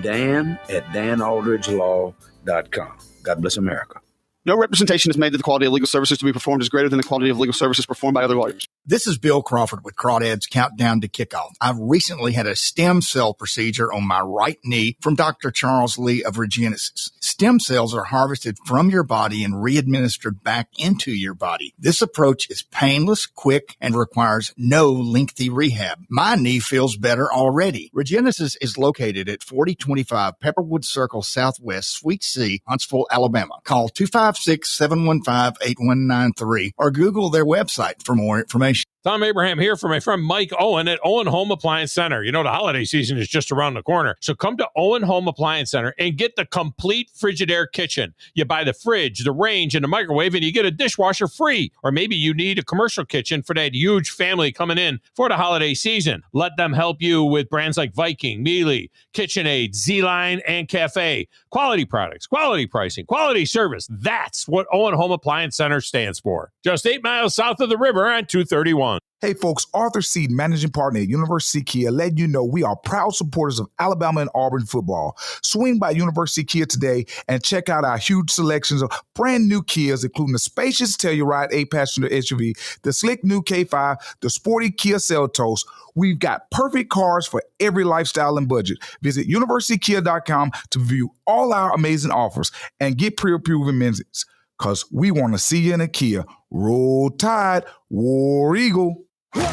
Dan at danaldridgelaw.com. God bless America. No representation is made that the quality of legal services to be performed is greater than the quality of legal services performed by other lawyers. This is Bill Crawford with Crawdad's Countdown to Kickoff. I've recently had a stem cell procedure on my right knee from Dr. Charles Lee of Regenesis. Stem cells are harvested from your body and re-administered back into your body. This approach is painless, quick, and requires no lengthy rehab. My knee feels better already. Regenesis is located at 4025 Pepperwood Circle Southwest, Suite C, Huntsville, Alabama. Call 256-715-8193 or Google their website for more information. Tom Abraham here for my friend Mike Owen at Owen Home Appliance Center. You know, the holiday season is just around the corner. So come to Owen Home Appliance Center and get the complete Frigidaire kitchen. You buy the fridge, the range, and the microwave, and you get a dishwasher free. Or maybe you need a commercial kitchen for that huge family coming in for the holiday season. Let them help you with brands like Viking, Mealy, KitchenAid, Z-Line, and Cafe. Quality products, quality pricing, quality service. That's what Owen Home Appliance Center stands for. Just 8 miles south of the river on 231. fun. Hey folks, Arthur Seed, managing partner at University Kia, letting you know we are proud supporters of Alabama and Auburn football. Swing by University Kia today and check out our huge selections of brand new Kias, including the spacious Telluride 8-passenger SUV, the slick new K5, the sporty Kia Seltos. We've got perfect cars for every lifestyle and budget. Visit universitykia.com to view all our amazing offers and get pre-approved amenities, because we want to see you in a Kia. Roll Tide, War Eagle.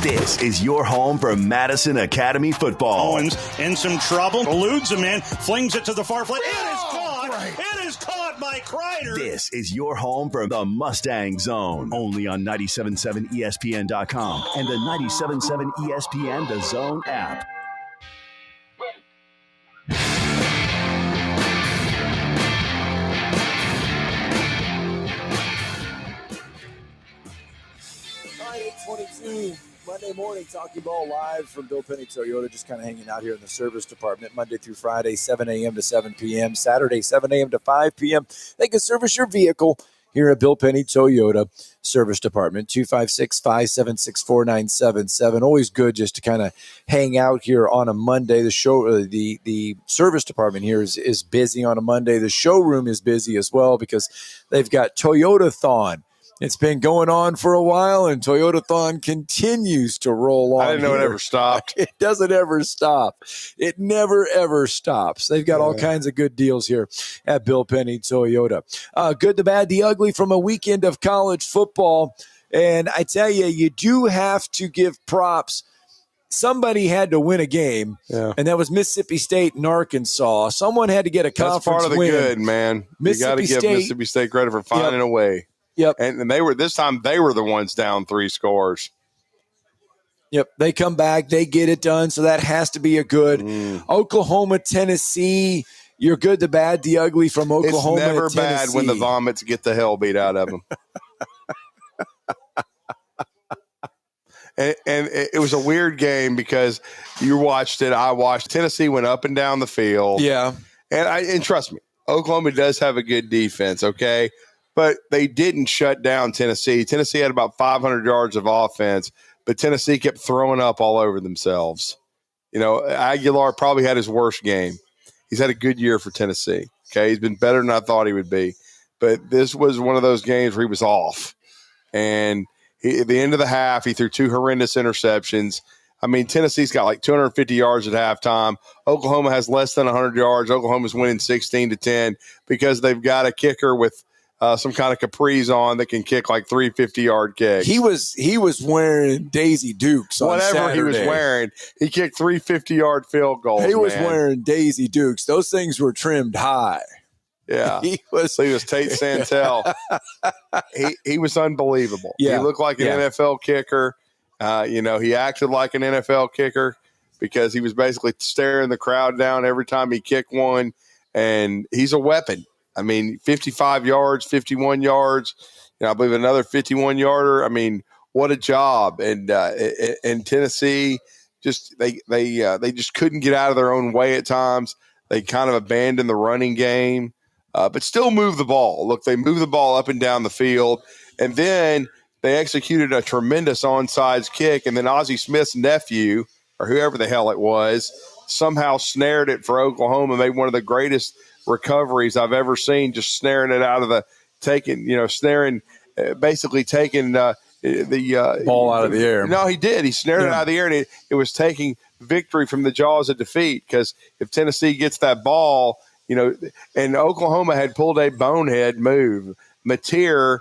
This is your home for Madison Academy football. Owens in some trouble, eludes a man, flings it to the far flat. It is caught! It is caught by Kreider! This is your home for the Mustang Zone. Only on 97.7 ESPN.com and the 97.7 ESPN The Zone app. Monday morning, Talking Ball live from Bill Penny Toyota, just kind of hanging out here in the service department, Monday through Friday, 7 a.m. to 7 p.m., Saturday, 7 a.m. to 5 p.m. They can service your vehicle here at Bill Penny Toyota Service Department, 256-576-4977. Always good just to kind of hang out here on a Monday. The show, the service department here is busy on a Monday. The showroom is busy as well because they've got Toyota-thon. It's been going on for a while, and Toyota-thon continues to roll on. I didn't know it ever stopped. It doesn't ever stop. It never, ever stops. They've got all kinds of good deals here at Bill Penny Toyota. Good, the bad, the ugly from a weekend of college football. And I tell you, you do have to give props. Somebody had to win a game, and that was Mississippi State and Arkansas. Someone had to get a conference win. That's part of the good, man. You got to give Mississippi State credit for finding a way. Yep. And they were the ones down 3 scores. Yep. They come back, they get it done. So that has to be a good. Oklahoma, Tennessee. You're good, the bad, the ugly from Oklahoma. It's never Tennessee. bad when the vomits get the hell beat out of them. and it was a weird game because you watched it. I watched. Tennessee went up and down the field. Yeah. And trust me, Oklahoma does have a good defense. Okay. But they didn't shut down Tennessee. Tennessee had about 500 yards of offense, but Tennessee kept throwing up all over themselves. You know, Aguilar probably had his worst game. He's had a good year for Tennessee. Okay, he's been better than I thought he would be. But this was one of those games where he was off. And at the end of the half, he threw 2 horrendous interceptions. I mean, Tennessee's got like 250 yards at halftime. Oklahoma has less than 100 yards. Oklahoma's winning 16-10 because they've got a kicker with some kind of capris on that can kick like 350-yard kicks. He was wearing Daisy Dukes on Whatever Saturday. he was wearing, he kicked 350-yard field goals. He was wearing Daisy Dukes. Those things were trimmed high. Yeah, he was Tate Santel. he was unbelievable. Yeah. He looked like an NFL kicker. He acted like an NFL kicker because he was basically staring the crowd down every time he kicked one, and he's a weapon. I mean, 55 yards, 51 yards, I believe another 51-yarder. I mean, what a job. And Tennessee, they just couldn't get out of their own way at times. They kind of abandoned the running game, but still moved the ball. Look, they moved the ball up and down the field, and then they executed a tremendous onside kick, and then Ozzie Smith's nephew, or whoever the hell it was, somehow snared it for Oklahoma, made one of the greatest recoveries I've ever seen, just snaring it out of the basically taking the ball out of the air. No, he did. He snared it out of the air, and it was taking victory from the jaws of defeat, because if Tennessee gets that ball, and Oklahoma had pulled a bonehead move. Mateer,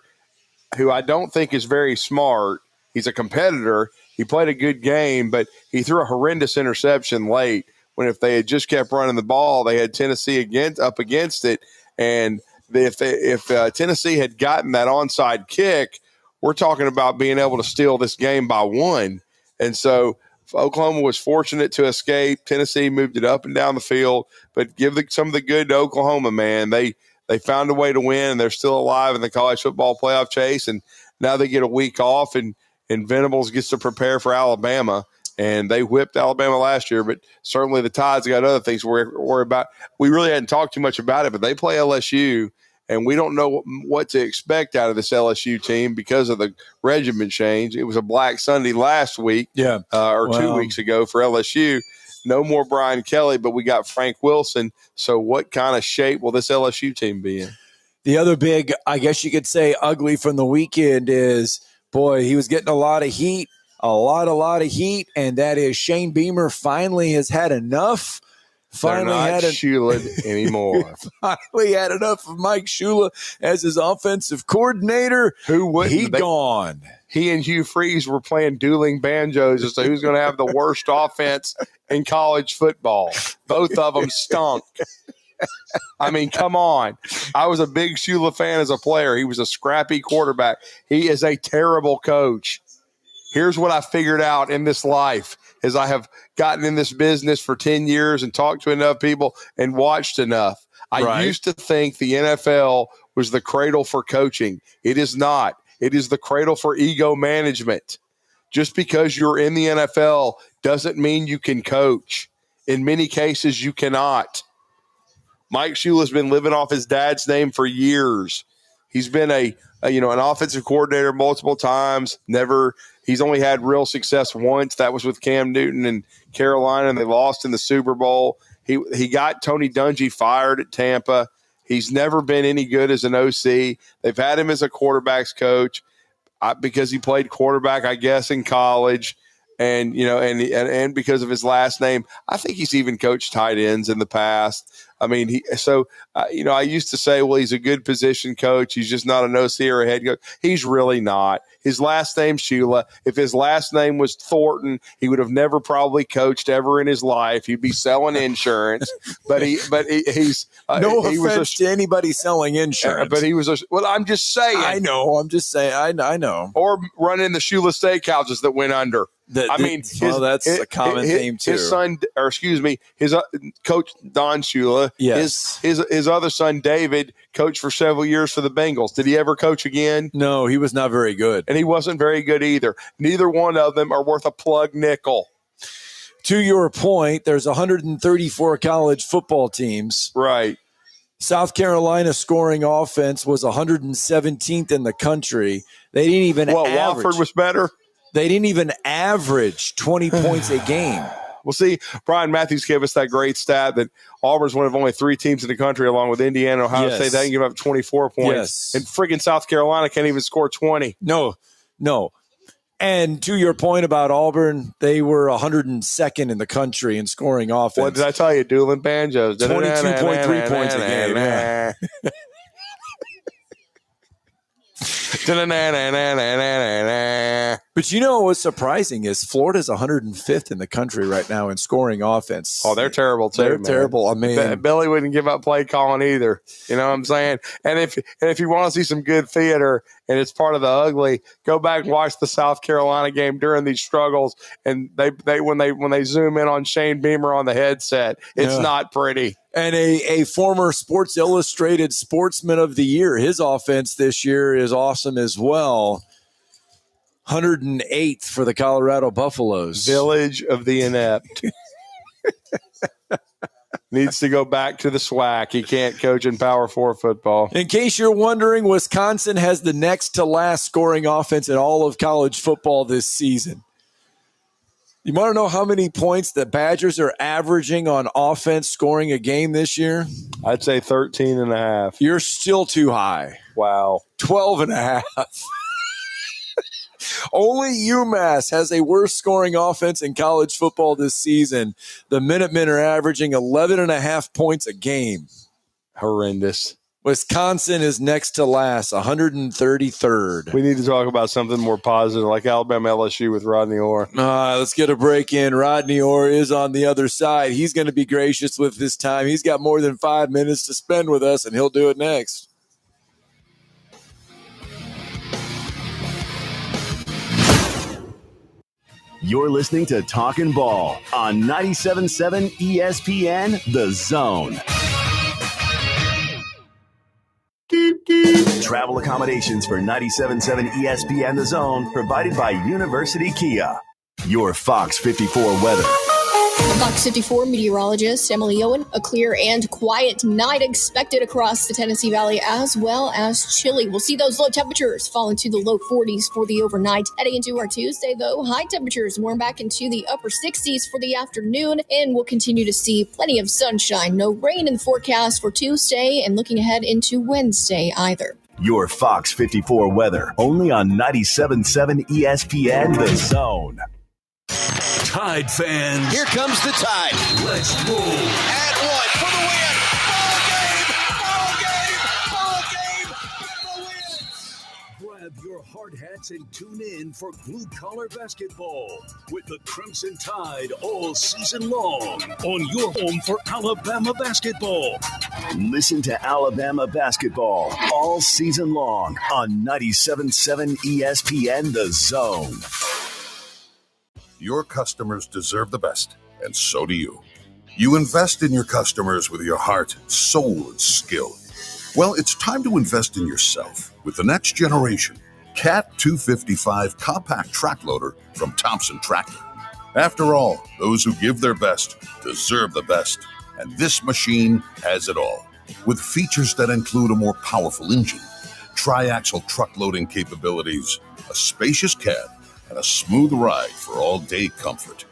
who I don't think is very smart, he's a competitor. He played a good game, but he threw a horrendous interception late, when if they had just kept running the ball, they had Tennessee up against it. And if Tennessee had gotten that onside kick, we're talking about being able to steal this game by 1. And so Oklahoma was fortunate to escape. Tennessee moved it up and down the field, but give some of the good to Oklahoma, man. They found a way to win, and they're still alive in the college football playoff chase. And now they get a week off, and Venables gets to prepare for Alabama. And they whipped Alabama last year, but certainly the Tide's got other things to worry about. We really hadn't talked too much about it, but they play LSU, and we don't know what to expect out of this LSU team because of the regimen change. It was a Black Sunday last week, or 2 weeks ago for LSU. No more Brian Kelly, but we got Frank Wilson. So what kind of shape will this LSU team be in? The other big, I guess you could say, ugly from the weekend is, boy, he was getting a lot of heat, and that is Shane Beamer finally has had enough. Finally had Shula anymore. Finally had enough of Mike Shula as his offensive coordinator. Who wouldn't? He gone. He and Hugh Freeze were playing dueling banjos as to who's going to have the worst offense in college football. Both of them stunk. I mean, come on. I was a big Shula fan as a player. He was a scrappy quarterback. He is a terrible coach. Here's what I figured out in this life as I have gotten in this business for 10 years and talked to enough people and watched enough. I used to think the NFL was the cradle for coaching. It is not. It is the cradle for ego management. Just because you're in the NFL doesn't mean you can coach. In many cases, you cannot. Mike Shula's been living off his dad's name for years. He's been an offensive coordinator multiple times. He's only had real success once. That was with Cam Newton and Carolina, and they lost in the Super Bowl. He got Tony Dungy fired at Tampa. He's never been any good as an OC. They've had him as a quarterback's coach because he played quarterback, I guess, in college. And because of his last name, I think he's even coached tight ends in the past. I mean, I used to say, well, he's a good position coach. He's just not an OC or a head coach. He's really not. His last name's Shula. If his last name was Thornton, he would have never probably coached ever in his life. He'd be selling insurance. He's no offense to anybody selling insurance. But he was I'm just saying. I know. I'm just saying. I know. Or running the Shula steakhouses that went under. That's a common theme too. His son, his coach Don Shula. Yes. His other son David coached for several years for the Bengals. Did he ever coach again? No, he was not very good, and he wasn't very good either. Neither one of them are worth a plug nickel. To your point, there's 134 college football teams. Right. South Carolina scoring offense was 117th in the country. They didn't even average. Wofford was better? They didn't even average 20 points a game. Well, see, Bryan Matthews gave us that great stat that Auburn's one of only 3 teams in the country, along with Indiana and Ohio State, that can give up 24 points. Yes. And friggin' South Carolina can't even score 20. No. And to your point about Auburn, they were 102nd in the country in scoring offense. What did I tell you? Dueling banjos. 22.3 points a game. Yeah. But you know what's surprising is Florida's 105th in the country right now in scoring offense. Oh, they're terrible too. They're terrible. I mean, Billy wouldn't give up play calling either. You know what I'm saying? And if you want to see some good theater and it's part of the ugly, go back and watch the South Carolina game during these struggles. And they when they zoom in on Shane Beamer on the headset, it's not pretty. And a former Sports Illustrated Sportsman of the Year, his offense this year is awesome as well. 108th for the Colorado Buffaloes. Village of the inept. Needs to go back to the SWAC. He can't coach in Power 4 football. In case you're wondering, Wisconsin has the next to last scoring offense in all of college football this season. You want to know how many points the Badgers are averaging on offense scoring a game this year? I'd say 13.5. You're still too high. Wow. 12.5. Only UMass has a worse scoring offense in college football this season. The Minutemen are averaging 11.5 points a game. Horrendous. Wisconsin is next to last, 133rd. We need to talk about something more positive, like Alabama LSU with Rodney Orr. Let's get a break in. Rodney Orr is on the other side. He's going to be gracious with this time. He's got more than 5 minutes to spend with us, and he'll do it next. You're listening to Talkin' Ball on 97.7 ESPN The Zone. Travel accommodations for 97.7 ESPN The Zone provided by University Kia. Your Fox 54 weather. Fox 54 meteorologist Emily Owen. A clear and quiet night expected across the Tennessee Valley, as well as chilly. We'll see those low temperatures fall into the low 40s for the overnight. Heading into our Tuesday, though, high temperatures warm back into the upper 60s for the afternoon, and we'll continue to see plenty of sunshine. No rain in the forecast for Tuesday, and looking ahead into Wednesday either. Your Fox 54 weather, only on 97.7 ESPN The Zone. Tide fans. Here comes the Tide. Let's roll. And one for the win. Ball game. Grab your hard hats and tune in for Blue Collar Basketball with the Crimson Tide all season long on your home for Alabama basketball. Listen to Alabama basketball all season long on 97.7 ESPN The Zone. Your customers deserve the best, and so do you. You invest in your customers with your heart, soul, and skill. Well, it's time to invest in yourself with the next generation Cat 255 compact track loader from Thompson Tractor. After all, those who give their best deserve the best, and this machine has it all. With features that include a more powerful engine, tri-axle truck loading capabilities, a spacious cab, and a smooth ride for all-day comfort.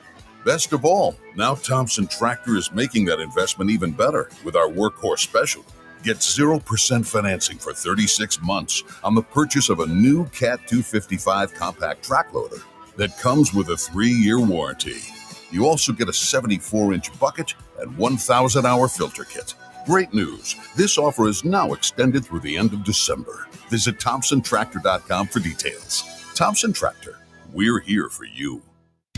Best of all, now Thompson Tractor is making that investment even better with our Workhorse Special. Get 0% financing for 36 months on the purchase of a new Cat 255 compact track loader that comes with a 3-year warranty. You also get a 74-inch bucket and 1,000-hour filter kit. Great news! This offer is now extended through the end of December. Visit ThompsonTractor.com for details. Thompson Tractor. We're here for you.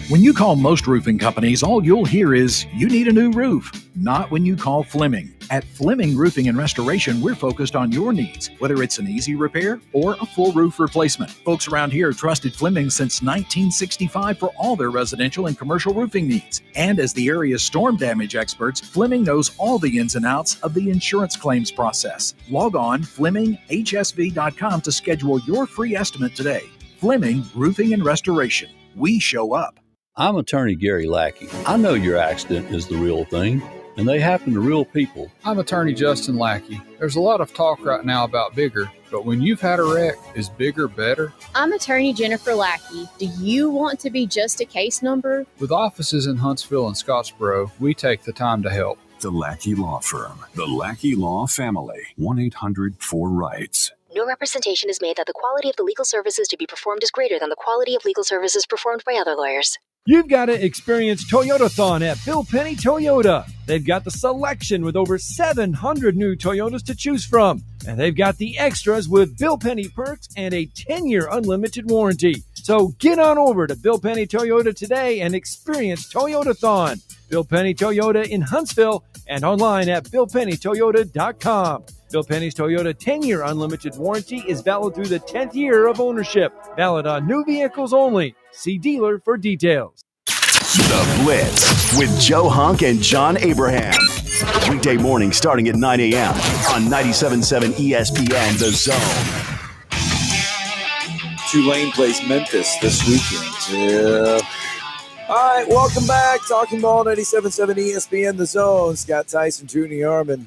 When you call most roofing companies, all you'll hear is, you need a new roof. Not when you call Fleming. At Fleming Roofing and Restoration, we're focused on your needs, whether it's an easy repair or a full roof replacement. Folks around here have trusted Fleming since 1965 for all their residential and commercial roofing needs. And as the area's storm damage experts, Fleming knows all the ins and outs of the insurance claims process. Log on FlemingHSV.com to schedule your free estimate today. Fleming Roofing and Restoration. We show up. I'm attorney Gary Lackey. I know your accident is the real thing, and they happen to real people. I'm attorney Justin Lackey. There's a lot of talk right now about bigger, but when you've had a wreck, is bigger better? I'm attorney Jennifer Lackey. Do you want to be just a case number? With offices in Huntsville and Scottsboro, we take the time to help. The Lackey Law Firm. The Lackey Law Family. 1-800-4RIGHTS. No representation is made that the quality of the legal services to be performed is greater than the quality of legal services performed by other lawyers. You've got to experience Toyotathon at Bill Penny Toyota. They've got the selection with over 700 new Toyotas to choose from. And they've got the extras with Bill Penny perks and a 10-year unlimited warranty. So get on over to Bill Penny Toyota today and experience Toyotathon. Bill Penny Toyota in Huntsville and online at BillPennyToyota.com. Bill Penny's Toyota 10-year unlimited warranty is valid through the 10th year of ownership. Valid on new vehicles only. See dealer for details. The Blitz with Joe Hunk and John Abraham. Weekday morning starting at 9 a.m. on 97.7 ESPN The Zone. Tulane plays Memphis this weekend. Yeah. All right, welcome back. Talking Ball, 97.7 ESPN The Zone. Scott Tyson, Drew DeArmond.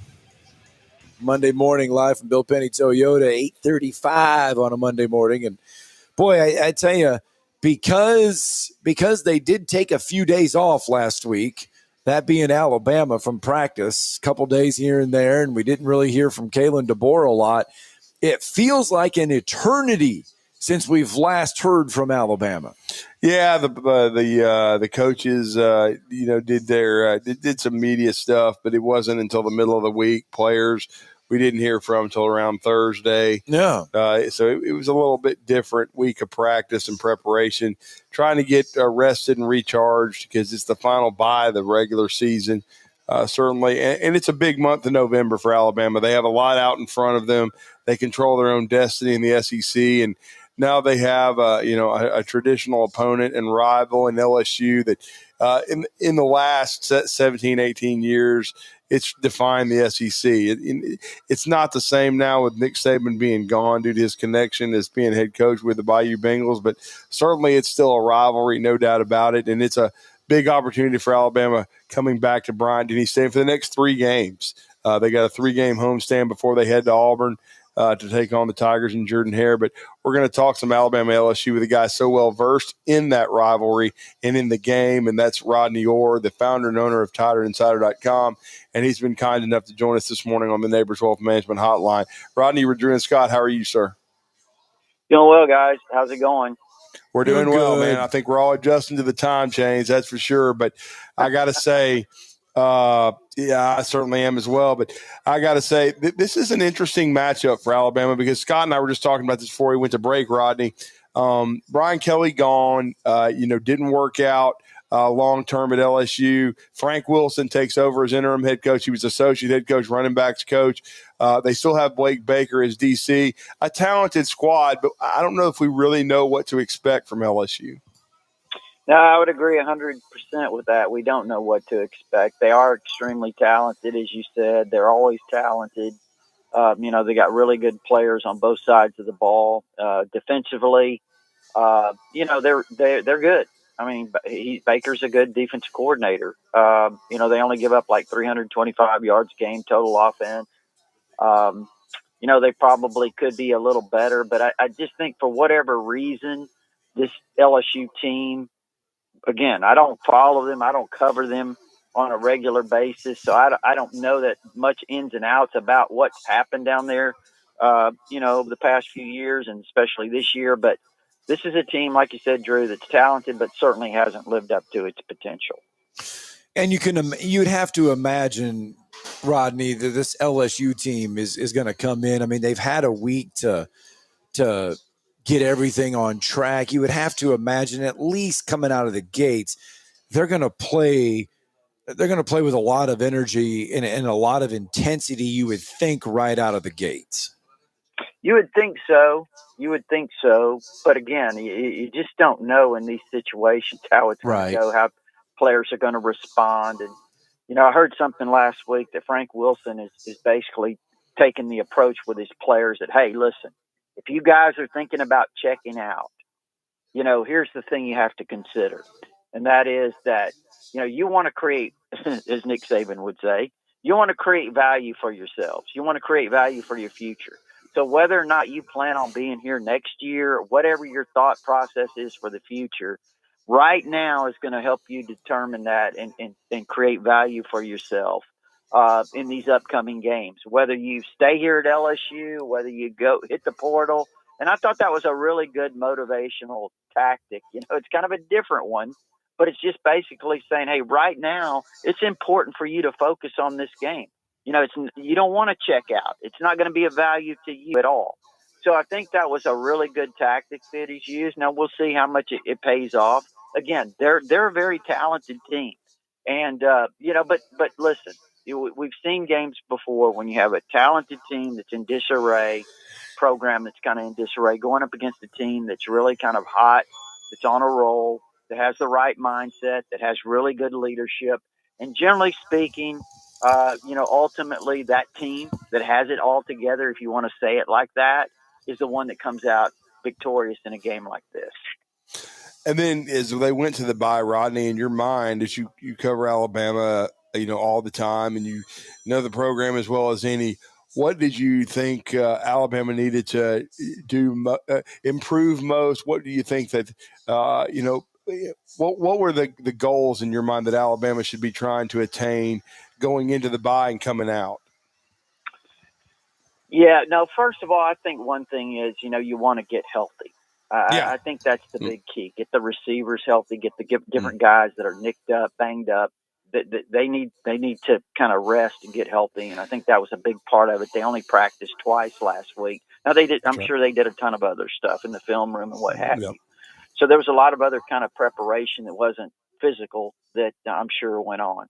Monday morning live from Bill Penny Toyota, 8:35 on a Monday morning. And boy, I tell you, because they did take a few days off last week, that being Alabama from practice, a couple days here and there, and we didn't really hear from Kalen DeBoer a lot, it feels like an eternity since we've last heard from Alabama. Yeah, the coaches, did some media stuff, but it wasn't until the middle of the week. Players, we didn't hear from until around Thursday. Yeah. So it was a little bit different week of practice and preparation, trying to get rested and recharged because it's the final bye of the regular season. Certainly, and it's a big month of November for Alabama. They have a lot out in front of them. They control their own destiny in the SEC, and now they have a traditional opponent and rival in LSU that in the last 17, 18 years, it's defined the SEC. It's not the same now with Nick Saban being gone due to his connection as being head coach with the Bayou Bengals, but certainly it's still a rivalry, no doubt about it, and it's a big opportunity for Alabama coming back to Bryant-Denny Stadium for the next 3 games. They got a 3-game homestand before they head to Auburn to take on the Tigers and Jordan-Hare. But we're going to talk some Alabama LSU with a guy so well-versed in that rivalry and in the game, and that's Rodney Orr, the founder and owner of TiderInsider.com, and he's been kind enough to join us this morning on the Neighbors Wealth Management Hotline. Rodney, Drew, and Scott, how are you, sir? Doing well, guys. How's it going? We're doing well, man. I think we're all adjusting to the time change, that's for sure. But I got to say, yeah, I certainly am as well. But I got to say, this is an interesting matchup for Alabama because Scott and I were just talking about this before we went to break, Rodney. Brian Kelly gone, didn't work out long-term at LSU. Frank Wilson takes over as interim head coach. He was associate head coach, running backs coach. They still have Blake Baker as DC. A talented squad, but I don't know if we really know what to expect from LSU. No, I would agree 100% with that. We don't know what to expect. They are extremely talented, as you said. They're always talented. They got really good players on both sides of the ball. Defensively, they're good. I mean, Baker's a good defensive coordinator. They only give up like 325 yards a game total offense. They probably could be a little better, but I just think for whatever reason, this LSU team, again, I don't follow them. I don't cover them on a regular basis. So I don't know that much ins and outs about what's happened down there, over the past few years and especially this year. But this is a team, like you said, Drew, that's talented, but certainly hasn't lived up to its potential. And you'd have to imagine, Rodney, that this LSU team is going to come in. I mean, they've had a week to get everything on track. You would have to imagine, at least coming out of the gates, they're going to play with a lot of energy and a lot of intensity, you would think, right out of the gates. You would think so. But again, you just don't know in these situations how it's going to go, how players are going to respond. And, I heard something last week that Frank Wilson is basically taking the approach with his players that, hey, listen, if you guys are thinking about checking out, here's the thing you have to consider. And that is that, you want to create, as Nick Saban would say, you want to create value for yourselves. You want to create value for your future. So whether or not you plan on being here next year, or whatever your thought process is for the future, right now is going to help you determine that and create value for yourself in these upcoming games. Whether you stay here at LSU, whether you go hit the portal. And I thought that was a really good motivational tactic. It's kind of a different one, but it's just basically saying, hey, right now it's important for you to focus on this game. You don't want to check out. It's not going to be of value to you at all. So I think that was a really good tactic that he's used. Now we'll see how much it pays off. Again, they're a very talented team, and but listen, we've seen games before when you have a talented team that's in disarray, program that's kind of in disarray, going up against a team that's really kind of hot, that's on a roll, that has the right mindset, that has really good leadership, and generally speaking, ultimately that team that has it all together, if you want to say it like that, is the one that comes out victorious in a game like this. And then as they went to the bye, Rodney, in your mind, as you cover Alabama, all the time, and you know the program as well as any, what did you think Alabama needed to do, improve most? What do you think that, what were the goals in your mind that Alabama should be trying to attain going into the bye and coming out? Yeah, no, first of all, I think one thing is, you want to get healthy. I think that's the big key. Get the receivers healthy, get the different guys that are nicked up, banged up. They need to kind of rest and get healthy, and I think that was a big part of it. They only practiced twice last week. Now they did. I'm sure they did a ton of other stuff in the film room and what have you. So there was a lot of other kind of preparation that wasn't physical that I'm sure went on.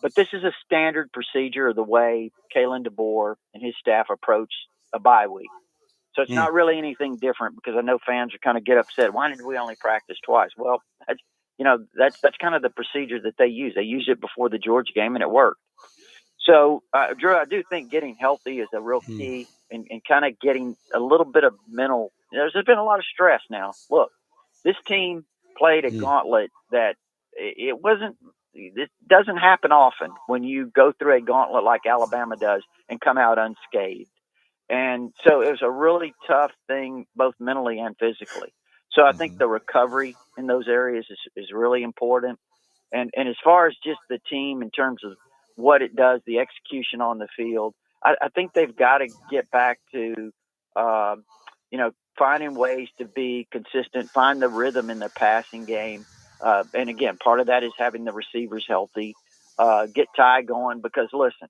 But this is a standard procedure of the way Kalen DeBoer and his staff approach a bye week. So it's not really anything different, because I know fans are kind of get upset. Why did we only practice twice? Well, that's kind of the procedure that they use. They used it before the Georgia game, and it worked. So, Drew, I do think getting healthy is a real key, and kind of getting a little bit of mental. There's been a lot of stress now. Look, this team played a gauntlet that it wasn't. This doesn't happen often when you go through a gauntlet like Alabama does and come out unscathed. And so it was a really tough thing, both mentally and physically. So I think the recovery in those areas is really important. And as far as just the team in terms of what it does, the execution on the field, I think they've got to get back to, finding ways to be consistent, find the rhythm in their passing game. And again, part of that is having the receivers healthy, get Ty going, because listen,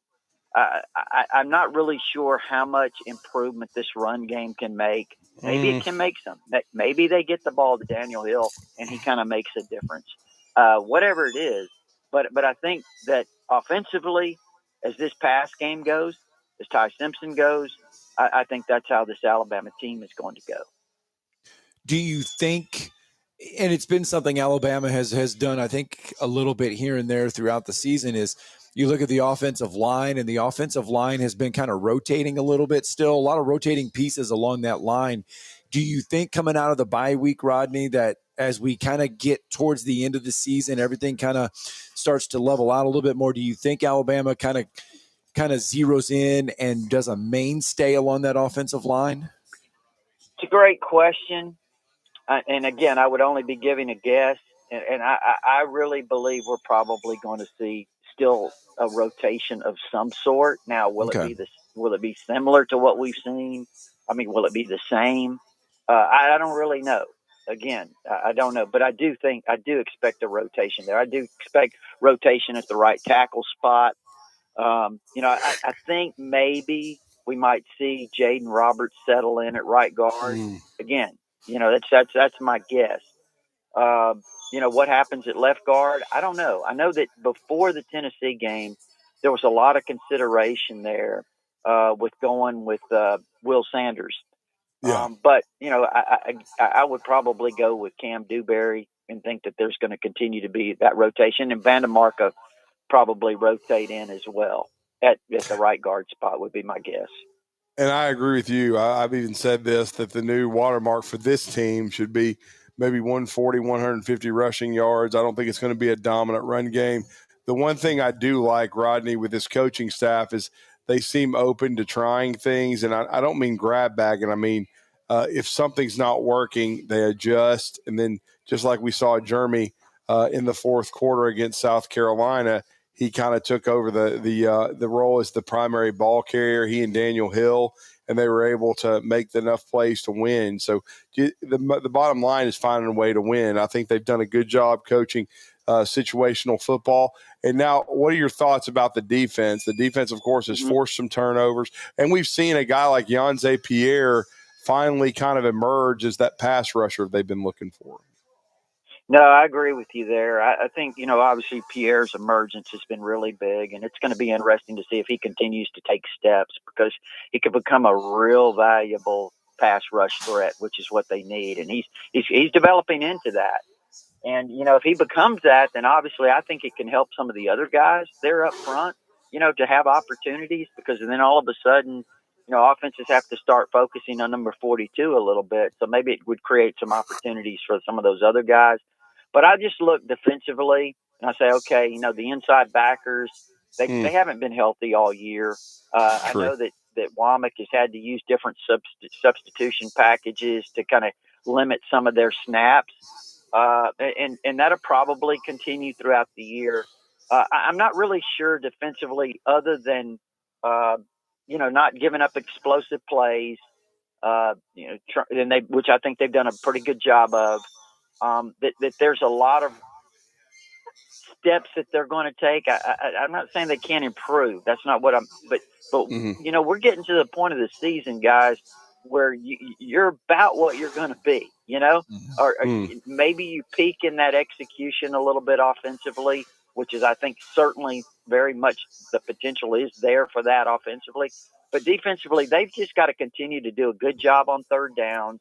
I'm not really sure how much improvement this run game can make. Maybe it can make some. Maybe they get the ball to Daniel Hill and he kind of makes a difference. Whatever it is, but I think that offensively, as this pass game goes, as Ty Simpson goes, I think that's how this Alabama team is going to go. Do you think, and it's been something Alabama has done, I think, a little bit here and there throughout the season, is you look at the offensive line, and the offensive line has been kind of rotating a little bit still, a lot of rotating pieces along that line. Do you think coming out of the bye week, Rodney, that as we kind of get towards the end of the season, everything kind of starts to level out a little bit more? Do you think Alabama kind of zeroes in and does a mainstay along that offensive line? It's a great question. And again, I would only be giving a guess, and I really believe we're probably going to see still a rotation of some sort. Now, will it be similar to what we've seen? I mean, will it be the same? I don't really know. Again, I don't know, but I do expect a rotation there. I do expect rotation at the right tackle spot. I think maybe we might see Jaden Roberts settle in at right guard again. That's my guess. What happens at left guard? I don't know. I know that before the Tennessee game, there was a lot of consideration there with going with Will Sanders. Yeah. But I would probably go with Cam Dewberry and think that there's going to continue to be that rotation, and Vandemarka probably rotate in as well at the right guard spot would be my guess. And I agree with you. I've even said this, that the new watermark for this team should be maybe 140, 150 rushing yards. I don't think it's going to be a dominant run game. The one thing I do like, Rodney, with this coaching staff is they seem open to trying things. And I don't mean grab bagging. I mean, if something's not working, they adjust. And then just like we saw Jeremy in the fourth quarter against South Carolina, he kind of took over the role as the primary ball carrier, he and Daniel Hill, and they were able to make enough plays to win. So the bottom line is finding a way to win. I think they've done a good job coaching situational football. And now, what are your thoughts about the defense? The defense, of course, has forced some turnovers, and we've seen a guy like Yanze Pierre finally kind of emerge as that pass rusher they've been looking for. No, I agree with you there. I think, obviously Pierre's emergence has been really big, and it's going to be interesting to see if he continues to take steps, because he could become a real valuable pass rush threat, which is what they need. And he's developing into that. And, if he becomes that, then obviously I think it can help some of the other guys there up front, to have opportunities, because then all of a sudden, offenses have to start focusing on number 42 a little bit. So maybe it would create some opportunities for some of those other guys. But I just look defensively and I say, okay, the inside backers, they haven't been healthy all year. I know that Womack has had to use different substitution packages to kind of limit some of their snaps. And that'll probably continue throughout the year. I'm not really sure defensively, other than, not giving up explosive plays, which I think they've done a pretty good job of. That there's a lot of steps that they're going to take. I'm not saying they can't improve. That's not what but we're getting to the point of the season, guys, where you're about what you're going to be, or maybe you peak in that execution a little bit offensively, which is, I think, certainly very much the potential is there for that offensively. But defensively, they've just got to continue to do a good job on third downs.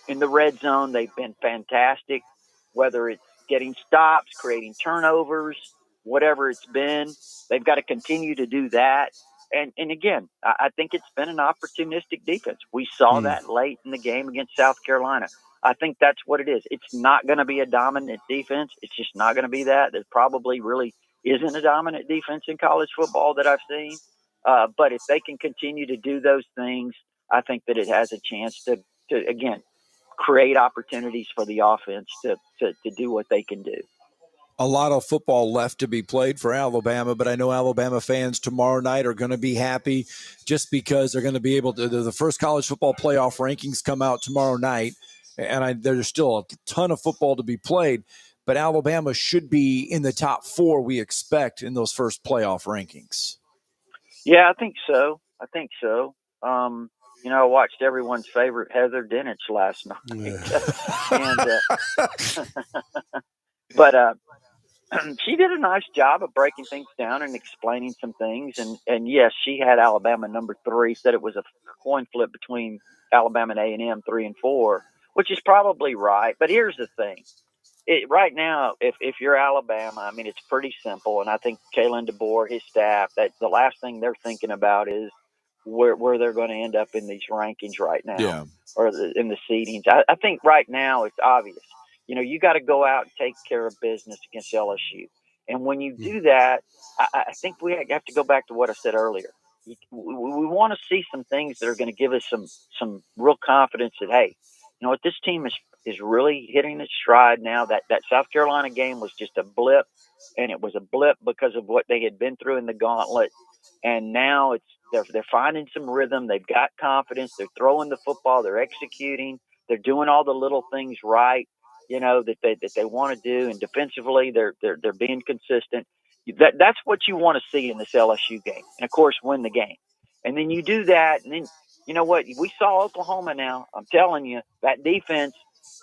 In the red zone, they've been fantastic, whether it's getting stops, creating turnovers, whatever it's been. They've got to continue to do that. And again, I think it's been an opportunistic defense. We saw that late in the game against South Carolina. I think that's what it is. It's not going to be a dominant defense. It's just not going to be that. There probably really isn't a dominant defense in college football that I've seen. But if they can continue to do those things, I think that it has a chance to again, create opportunities for the offense to do what they can do. A lot of football left to be played for Alabama, but I know Alabama fans tomorrow night are going to be happy just because they're going to be able to. The first college football playoff rankings come out tomorrow night, and there's still a ton of football to be played, but Alabama should be in the top 4 we expect in those first playoff rankings. Yeah, I think so. I watched everyone's favorite Heather Dinich last night, but she did a nice job of breaking things down and explaining some things. And yes, she had Alabama number 3, said it was a coin flip between Alabama and A&M 3 and 4, which is probably right. But here's the thing. Right now, if you're Alabama, I mean, it's pretty simple. And I think Kalen DeBoer, his staff, that the last thing they're thinking about is where they're going to end up in these rankings right now, or in the seedings. I think right now it's obvious. You got to go out and take care of business against LSU. And when you do that, I think we have to go back to what I said earlier. We want to see some things that are going to give us some real confidence that, hey, what, this team is really hitting its stride now. That South Carolina game was just a blip, and it was a blip because of what they had been through in the gauntlet. And now they're finding some rhythm. They've got confidence. They're throwing the football. They're executing. They're doing all the little things right, that they want to do. And defensively, they're being consistent. That's what you want to see in this LSU game. And of course, win the game. And then you do that. And then, you know what? We saw Oklahoma now. I'm telling you, that defense,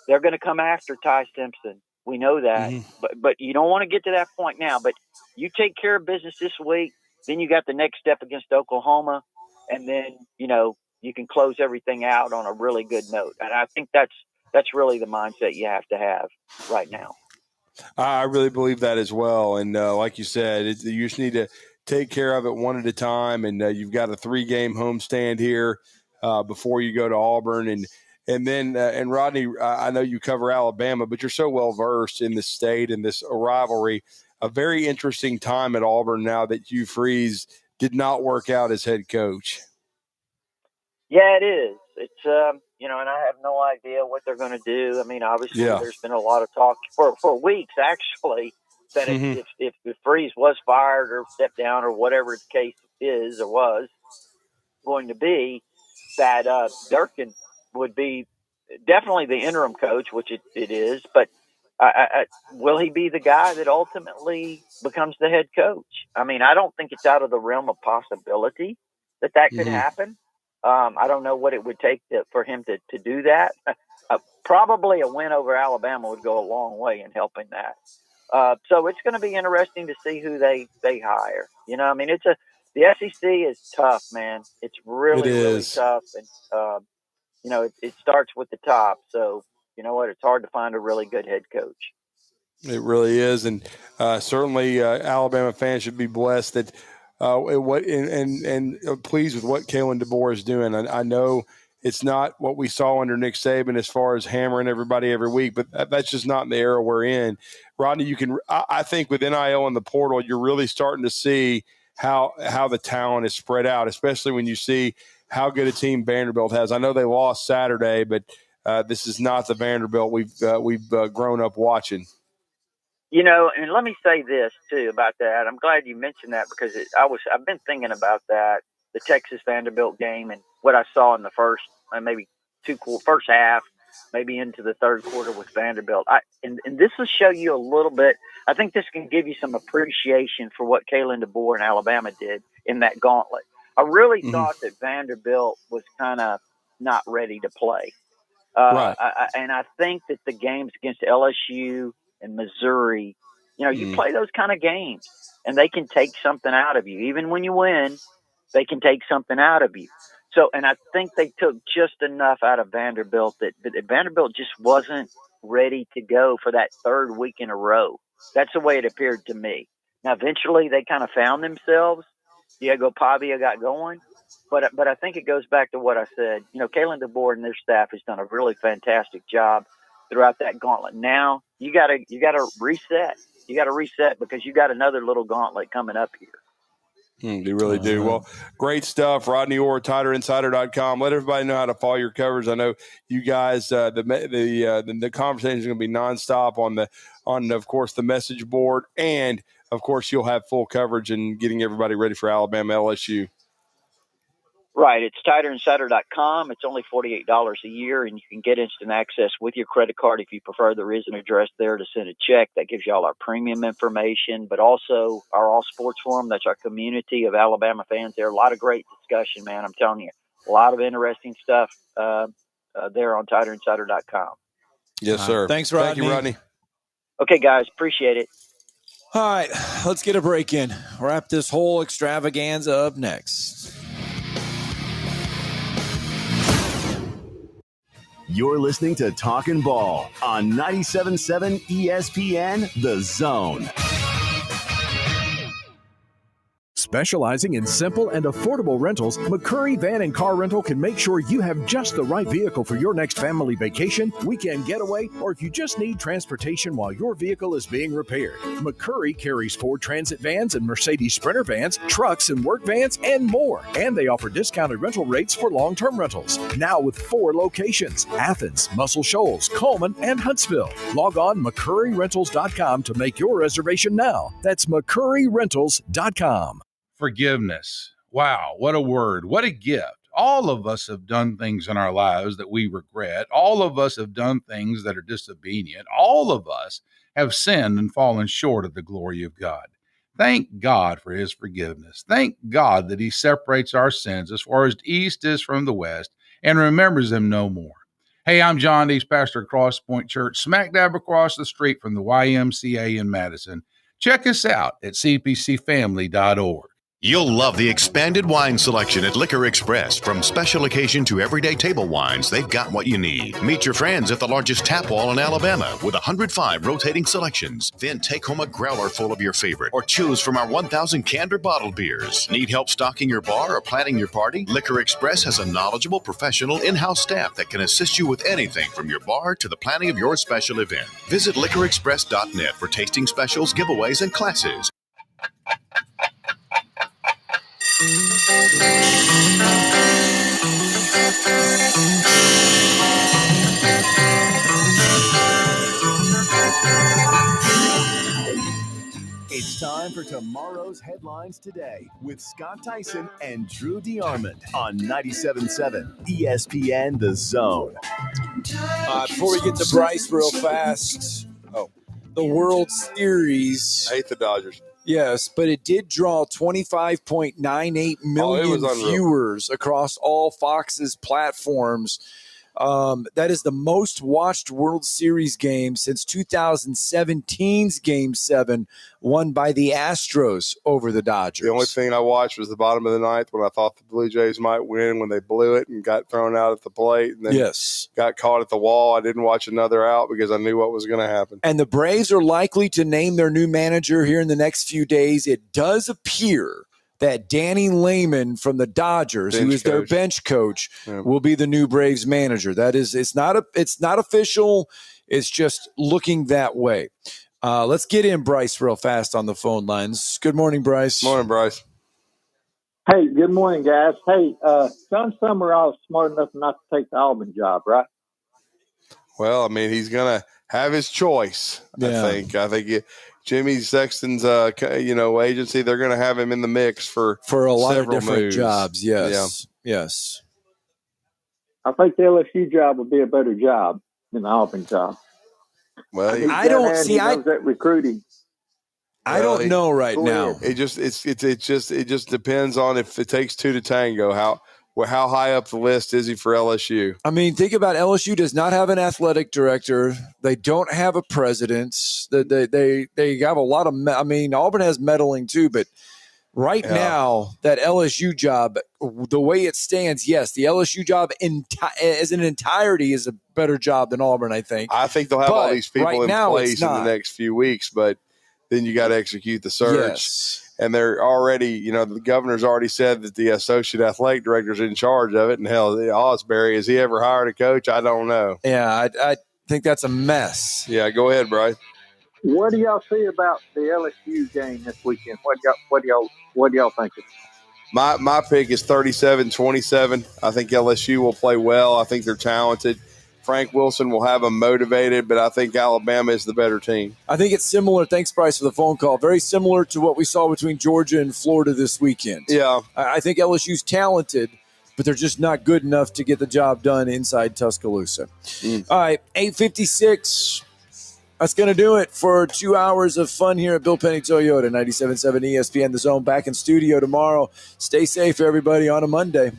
they're going to come after Ty Simpson. We know that. But you don't want to get to that point now. But you take care of business this week. Then you got the next step against Oklahoma. And then, you can close everything out on a really good note. And I think that's really the mindset you have to have right now. I really believe that as well. And like you said, you just need to take care of it one at a time. And you've got a 3-game homestand here before you go to Auburn. And then Rodney, I know you cover Alabama, but you're so well versed in this state and this rivalry. A very interesting time at Auburn now that Hugh Freeze did not work out as head coach. Yeah, it is. It's and I have no idea what they're going to do. I mean, obviously, there's been a lot of talk for weeks, actually, that if Freeze was fired or stepped down or whatever the case is or was going to be, that Durkin would be definitely the interim coach, which it is. But will he be the guy that ultimately becomes the head coach? I mean, I don't think it's out of the realm of possibility that could happen. I don't know what it would take for him to do that. Probably a win over Alabama would go a long way in helping that. So it's going to be interesting to see who they hire. I mean, the SEC is tough, man. It's really tough. And, it starts with the top. So, you know what? It's hard to find a really good head coach. It really is. And certainly Alabama fans should be blessed that and pleased with what Kalen DeBoer is doing. I know it's not what we saw under Nick Saban as far as hammering everybody every week, but that's just not in the era we're in. Rodney, I think with NIL and the portal, you're really starting to see how the talent is spread out, especially when you see how good a team Vanderbilt has. I know they lost Saturday, but this is not the Vanderbilt we've grown up watching. And let me say this too about that. I'm glad you mentioned that because I've been thinking about that, the Texas Vanderbilt game, and what I saw in the first half, maybe into the third quarter with Vanderbilt. And this will show you a little bit. I think this can give you some appreciation for what Kalen DeBoer and Alabama did in that gauntlet. I really thought that Vanderbilt was kind of not ready to play. Right. And I think that the games against LSU and Missouri, you play those kind of games and they can take something out of you. Even when you win, they can take something out of you. So, and I think they took just enough out of Vanderbilt that Vanderbilt just wasn't ready to go for that third week in a row. That's the way it appeared to me. Now, eventually they kind of found themselves, Diego Pavia got going. But I think it goes back to what I said. Kalen DeBoer and their staff has done a really fantastic job throughout that gauntlet. Now you gotta reset. You got to reset because you got another little gauntlet coming up here. You really do. Well, great stuff. Rodney Orr, TiderInsider.com. Let everybody know how to follow your coverage. I know you guys, the conversation is going to be nonstop on of course, the message board. And, of course, you'll have full coverage and getting everybody ready for Alabama LSU. Right. It's TiderInsider.com. It's only $48 a year, and you can get instant access with your credit card if you prefer. There is an address there to send a check. That gives you all our premium information, but also our All Sports Forum. That's our community of Alabama fans there. A lot of great discussion, man. I'm telling you, a lot of interesting stuff there on TiderInsider.com. Yes, sir. Thanks, Rodney. Thank you, Rodney. Okay, guys. Appreciate it. All right. Let's get a break in. Wrap this whole extravaganza up next. You're listening to Talkin' Ball on 97.7 ESPN The Zone. Specializing in simple and affordable rentals, McCurry Van and Car Rental can make sure you have just the right vehicle for your next family vacation, weekend getaway, or if you just need transportation while your vehicle is being repaired. McCurry carries Ford Transit vans and Mercedes Sprinter vans, trucks and work vans, and more. And they offer discounted rental rates for long-term rentals. Now with 4 locations: Athens, Muscle Shoals, Coleman, and Huntsville. Log on McCurryRentals.com to make your reservation now. That's McCurryRentals.com. Forgiveness. Wow, what a word. What a gift. All of us have done things in our lives that we regret. All of us have done things that are disobedient. All of us have sinned and fallen short of the glory of God. Thank God for his forgiveness. Thank God that he separates our sins as far as the east is from the west and remembers them no more. Hey, I'm John Dees, pastor of Cross Point Church, smack dab across the street from the YMCA in Madison. Check us out at cpcfamily.org. You'll love the expanded wine selection at Liquor Express. From special occasion to everyday table wines, they've got what you need. Meet your friends at the largest tap wall in Alabama with 105 rotating selections. Then take home a growler full of your favorite or choose from our 1,000 canned or bottled beers. Need help stocking your bar or planning your party? Liquor Express has a knowledgeable, professional in-house staff that can assist you with anything from your bar to the planning of your special event. Visit liquorexpress.net for tasting specials, giveaways, and classes. It's time for tomorrow's headlines today with Scott Tyson and Drew DeArmond on 97.7 ESPN The Zone. Before we get to Bryce real fast, the World Series. I hate the Dodgers. Yes, but it did draw 25.98 million viewers across all Fox's platforms. That is the most watched World Series game since 2017's Game 7, won by the Astros over the Dodgers. The only thing I watched was the bottom of the ninth when I thought the Blue Jays might win, when they blew it and got thrown out at the plate and then got caught at the wall. I didn't watch another out because I knew what was going to happen. And the Braves are likely to name their new manager here in the next few days. It does appear that Danny Lehman from the Dodgers, who is their bench coach, will be the new Braves manager. That is, it's not official. It's just looking that way. Let's get in Bryce real fast on the phone lines. Good morning, Bryce. Morning, Bryce. Hey, good morning, guys. Hey, John Summerall is smart enough not to take the Auburn job, right? Well, I mean, he's going to have his choice, I think. Jimmy Sexton's, agency, they're going to have him in the mix for a lot of several different moves. jobs. Yes. Yeah. Yes. I think the LSU job would be a better job than the Auburn job. Well, I don't see that recruiting. I don't know right now. It just depends on if it takes two to tango. How high up the list is he for LSU? I mean, think about LSU does not have an athletic director. They don't have a president. They have a lot of Auburn has meddling too, but right now that LSU job, the way it stands, yes, the LSU job as an entirety is a better job than Auburn, I think. I think they'll have all these people in place in the next few weeks, but then you got to execute the search. Yes. And they're already, the governor's already said that the associate athletic director's in charge of it. And hell, Osbury, has he ever hired a coach? I don't know. Yeah, I think that's a mess. Yeah, go ahead, Bryce. What do y'all see about the LSU game this weekend? What do y'all think? My pick is 37-27. I think LSU will play well. I think they're talented. Frank Wilson will have them motivated, but I think Alabama is the better team. I think it's similar. Thanks, Bryce, for the phone call. Very similar to what we saw between Georgia and Florida this weekend. Yeah. I think LSU's talented, but they're just not good enough to get the job done inside Tuscaloosa. All right, 8:56. That's going to do it for 2 hours of fun here at Bill Penny Toyota, 97.7 ESPN The Zone. Back in studio tomorrow. Stay safe, everybody, on a Monday.